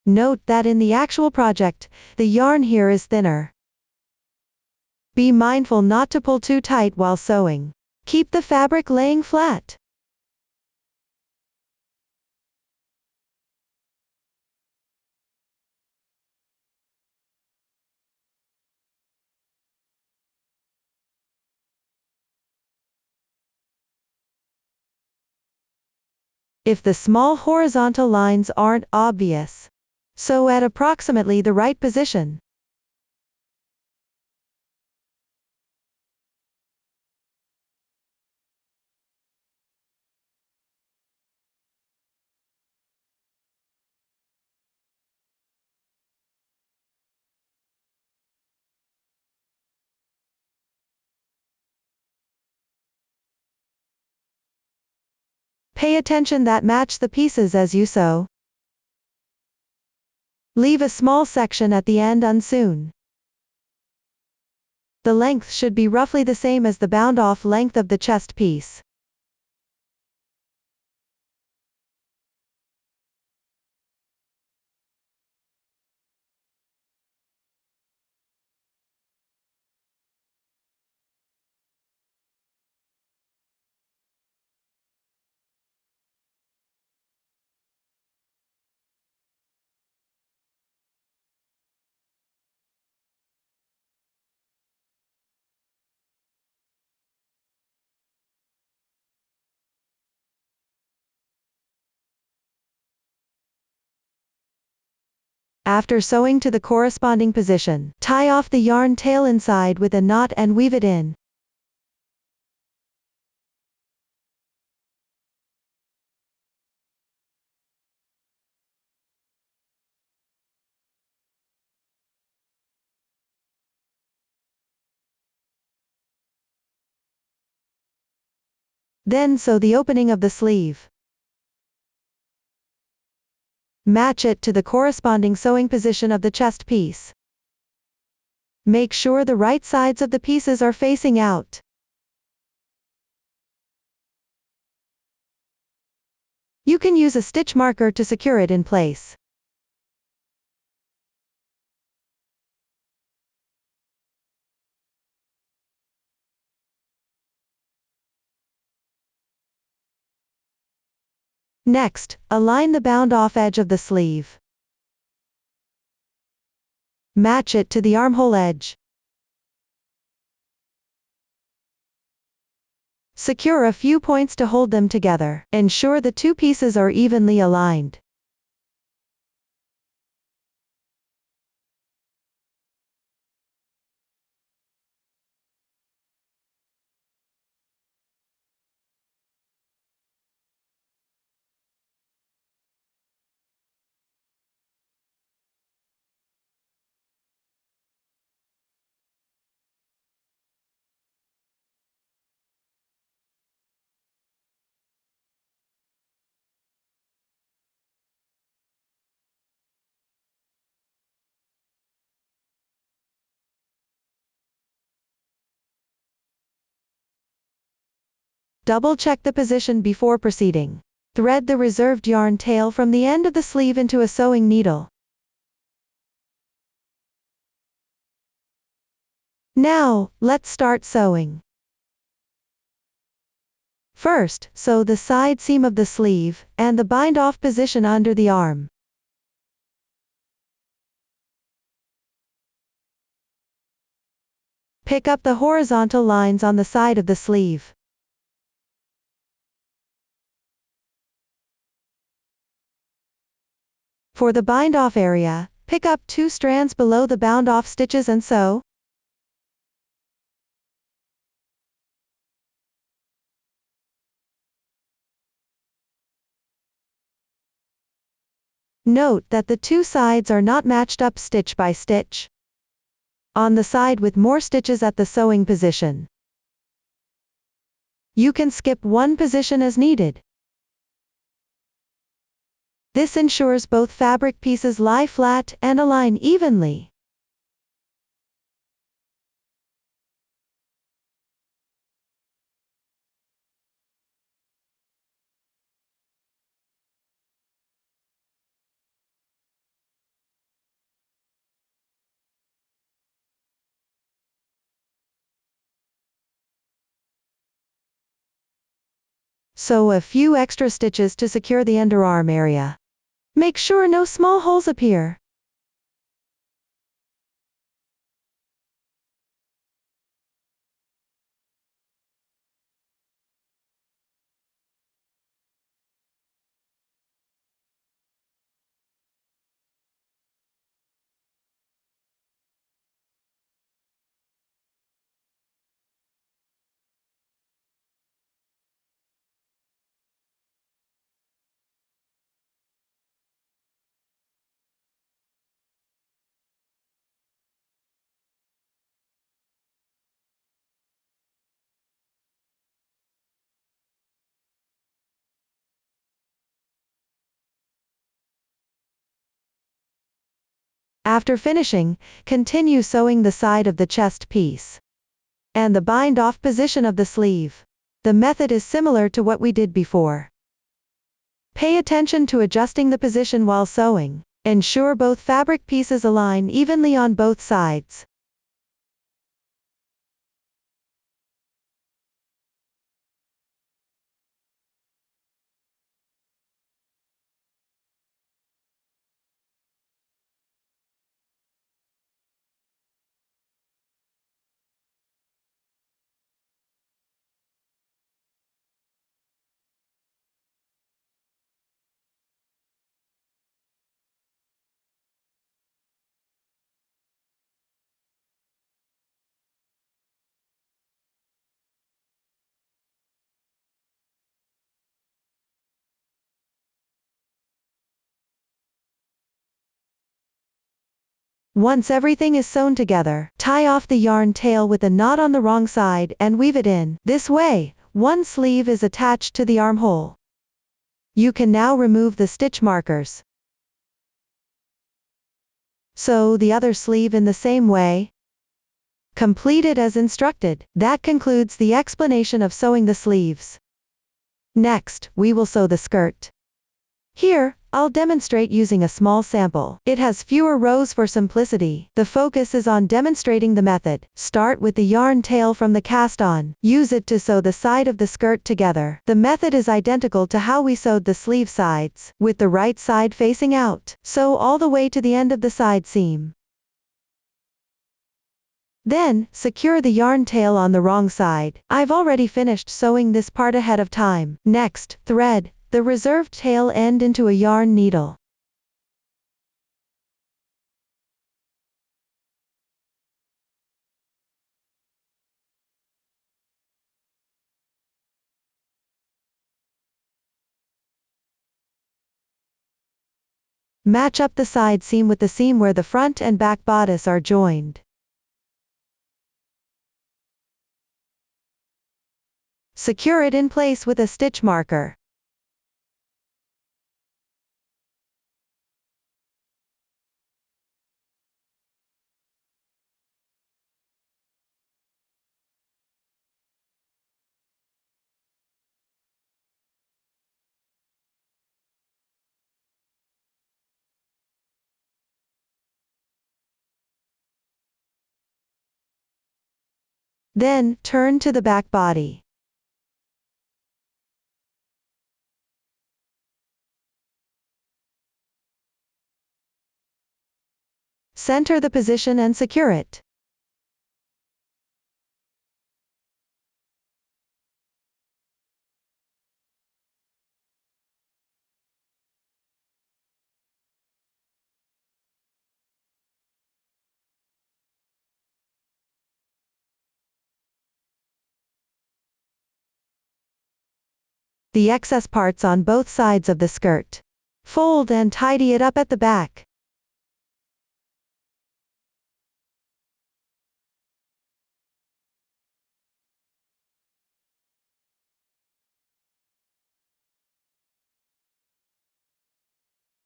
Note that in the actual project, the yarn here is thinner. Be mindful not to pull too tight while sewing. Keep the fabric laying flat. If the small horizontal lines aren't obvious, sew at approximately the right position. Pay attention that match the pieces as you sew. Leave a small section at the end unsewn. The length should be roughly the same as the bound-off length of the chest piece. After sewing to the corresponding position, tie off the yarn tail inside with a knot and weave it in. Then sew the opening of the sleeve. Match it to the corresponding sewing position of the chest piece. Make sure the right sides of the pieces are facing out. You can use a stitch marker to secure it in place. Next, align the bound-off edge of the sleeve. Match it to the armhole edge. Secure a few points to hold them together. Ensure the two pieces are evenly aligned. Double-check the position before proceeding. Thread the reserved yarn tail from the end of the sleeve into a sewing needle. Now, let's start sewing. First, sew the side seam of the sleeve, and the bind-off position under the arm. Pick up the horizontal lines on the side of the sleeve. For the bind-off area, pick up 2 strands below the bound-off stitches and sew. Note that the two sides are not matched up stitch by stitch. On the side with more stitches at the sewing position, you can skip one position as needed. This ensures both fabric pieces lie flat and align evenly. Sew a few extra stitches to secure the underarm area. Make sure no small holes appear. After finishing, continue sewing the side of the chest piece and the bind-off position of the sleeve. The method is similar to what we did before. Pay attention to adjusting the position while sewing. Ensure both fabric pieces align evenly on both sides. Once everything is sewn together, tie off the yarn tail with a knot on the wrong side and weave it in. This way, one sleeve is attached to the armhole. You can now remove the stitch markers. Sew the other sleeve in the same way. Complete it as instructed. That concludes the explanation of sewing the sleeves. Next, we will sew the skirt. Here, I'll demonstrate using a small sample. It has fewer rows for simplicity. The focus is on demonstrating the method. Start with the yarn tail from the cast-on. Use it to sew the side of the skirt together. The method is identical to how we sewed the sleeve sides, with the right side facing out. Sew all the way to the end of the side seam. Then, secure the yarn tail on the wrong side. I've already finished sewing this part ahead of time. Next, thread the reserved tail end into a yarn needle. Match up the side seam with the seam where the front and back bodice are joined. Secure it in place with a stitch marker. Then, turn to the back body. Center the position and secure it. The excess parts on both sides of the skirt. Fold and tidy it up at the back.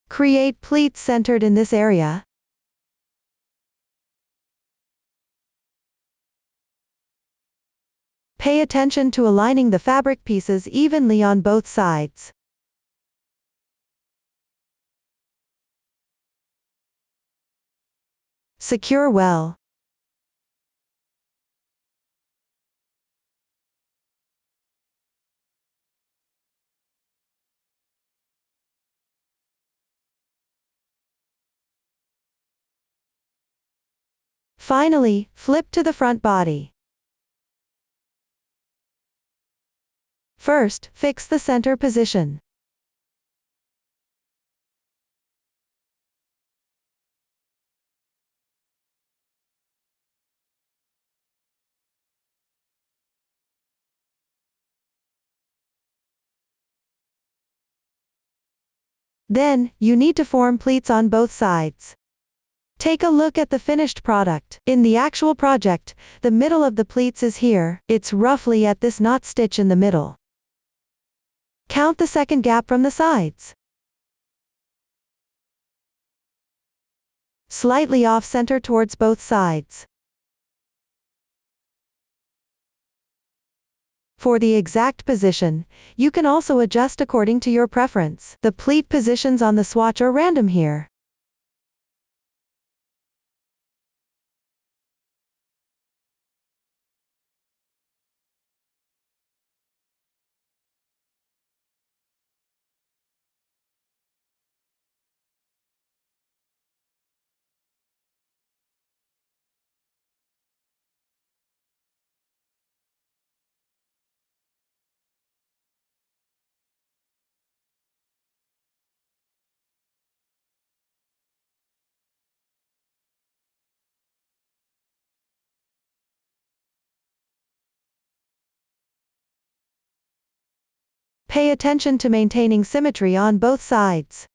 Create pleats centered in this area. Pay attention to aligning the fabric pieces evenly on both sides. Secure well. Finally, flip to the front body. First, fix the center position. Then, you need to form pleats on both sides. Take a look at the finished product. In the actual project, the middle of the pleats is here, it's roughly at this knot stitch in the middle. Count the second gap from the sides. Slightly off center towards both sides. For the exact position, you can also adjust according to your preference. The pleat positions on the swatch are random here. Pay attention to maintaining symmetry on both sides.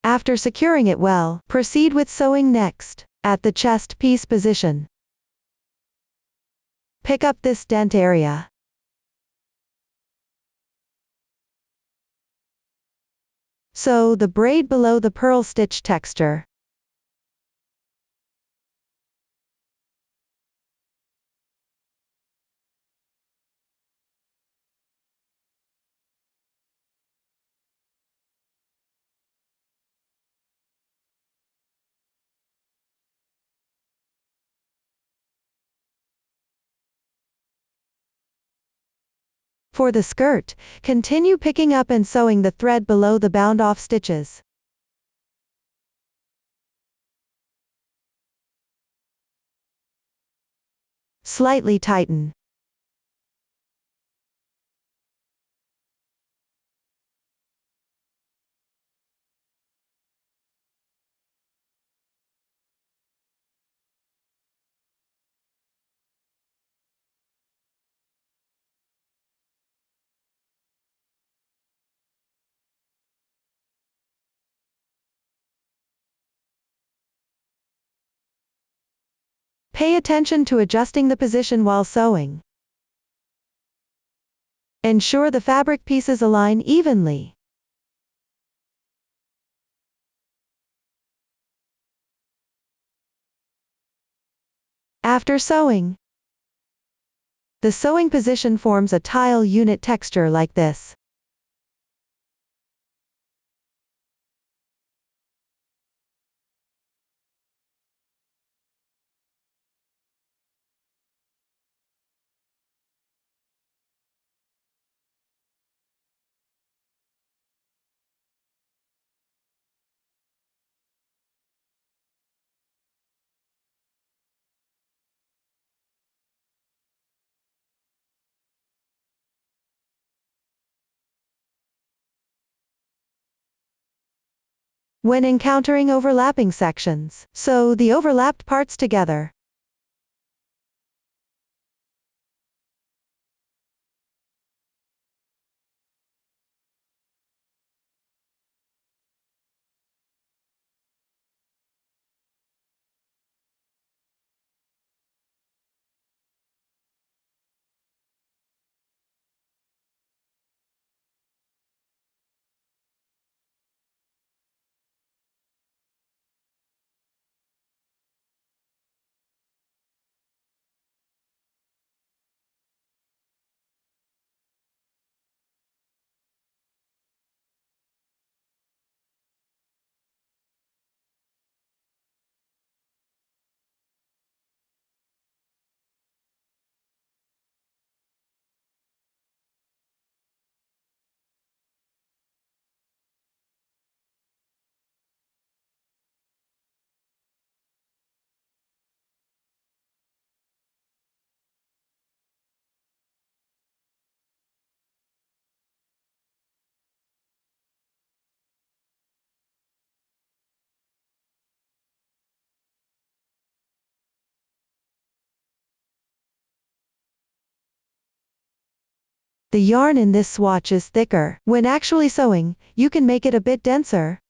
After securing it well, proceed with sewing next. At the chest piece position, pick up this dent area. Sew the braid below the purl stitch texture. For the skirt, continue picking up and sewing the thread below the bound-off stitches. Slightly tighten. Pay attention to adjusting the position while sewing. Ensure the fabric pieces align evenly. After sewing, the sewing position forms a tile unit texture like this. when encountering overlapping sections. Sew the overlapped parts together. The yarn in this swatch is thicker. When actually sewing, you can make it a bit denser.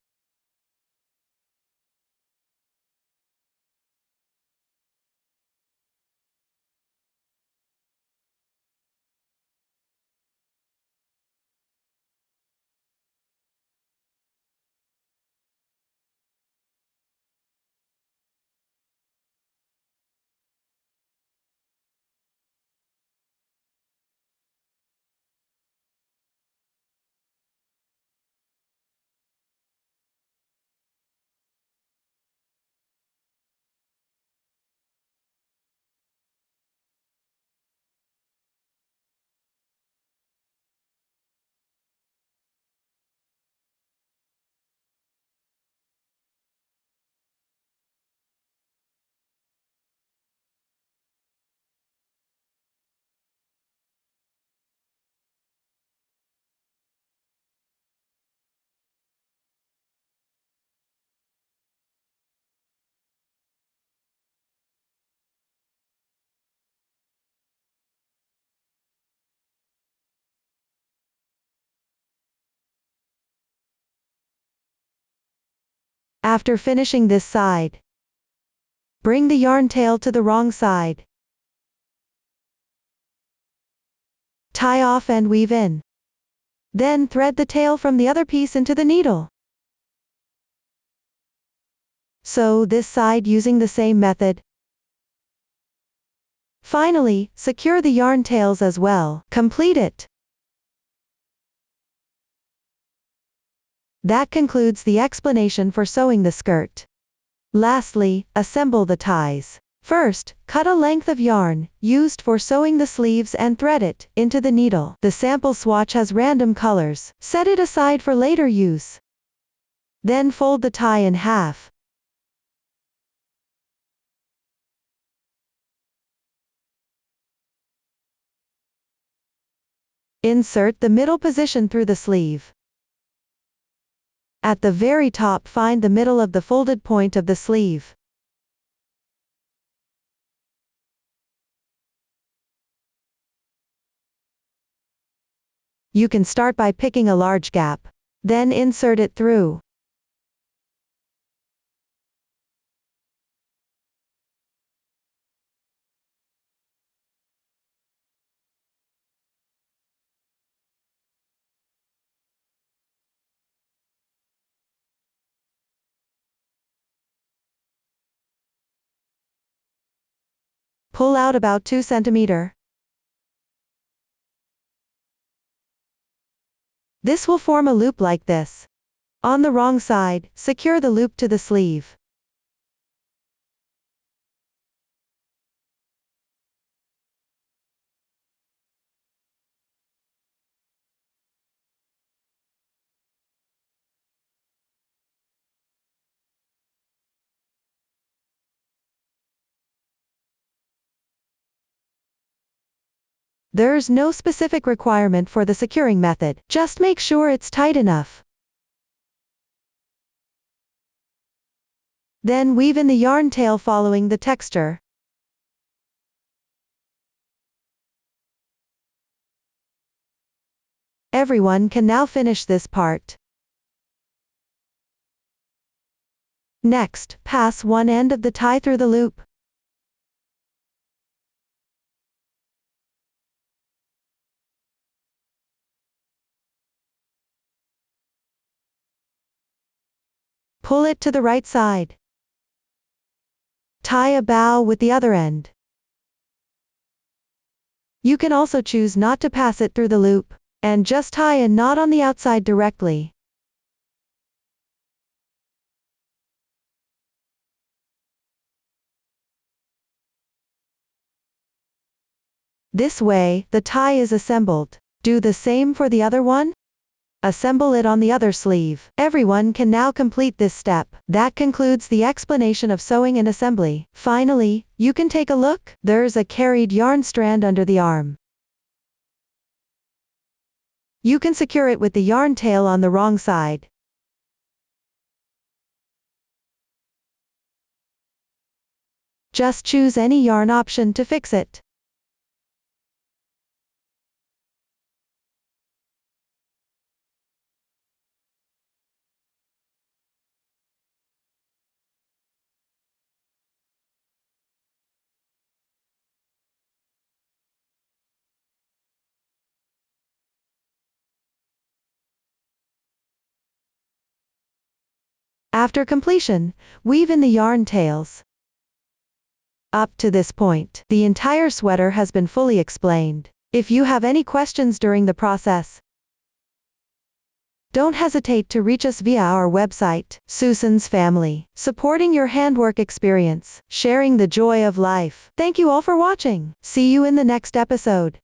After finishing this side, bring the yarn tail to the wrong side. Tie off and weave in. Then thread the tail from the other piece into the needle. Sew this side using the same method. Finally, secure the yarn tails as well. Complete it. That concludes the explanation for sewing the skirt. Lastly, assemble the ties. First, cut a length of yarn, used for sewing the sleeves and thread it into the needle. The sample swatch has random colors. Set it aside for later use. Then fold the tie in half. Insert the middle position through the sleeve. At the very top, find the middle of the folded point of the sleeve. You can start by picking a large gap. Then insert it through. Pull out about 2 cm. This will form a loop like this. On the wrong side, secure the loop to the sleeve. There's no specific requirement for the securing method, just make sure it's tight enough. Then weave in the yarn tail following the texture. Everyone can now finish this part. Next, pass one end of the tie through the loop. Pull it to the right side. Tie a bow with the other end. You can also choose not to pass it through the loop, and just tie a knot on the outside directly. This way, the tie is assembled. Do the same for the other one. Assemble it on the other sleeve. Everyone can now complete this step. That concludes the explanation of sewing and assembly. Finally, you can take a look. There's a carried yarn strand under the arm. You can secure it with the yarn tail on the wrong side. Just choose any yarn option to fix it. After completion, weave in the yarn tails. Up to this point, the entire sweater has been fully explained. If you have any questions during the process, don't hesitate to reach us via our website, Susan's Family, supporting your handwork experience, sharing the joy of life. Thank you all for watching. See you in the next episode.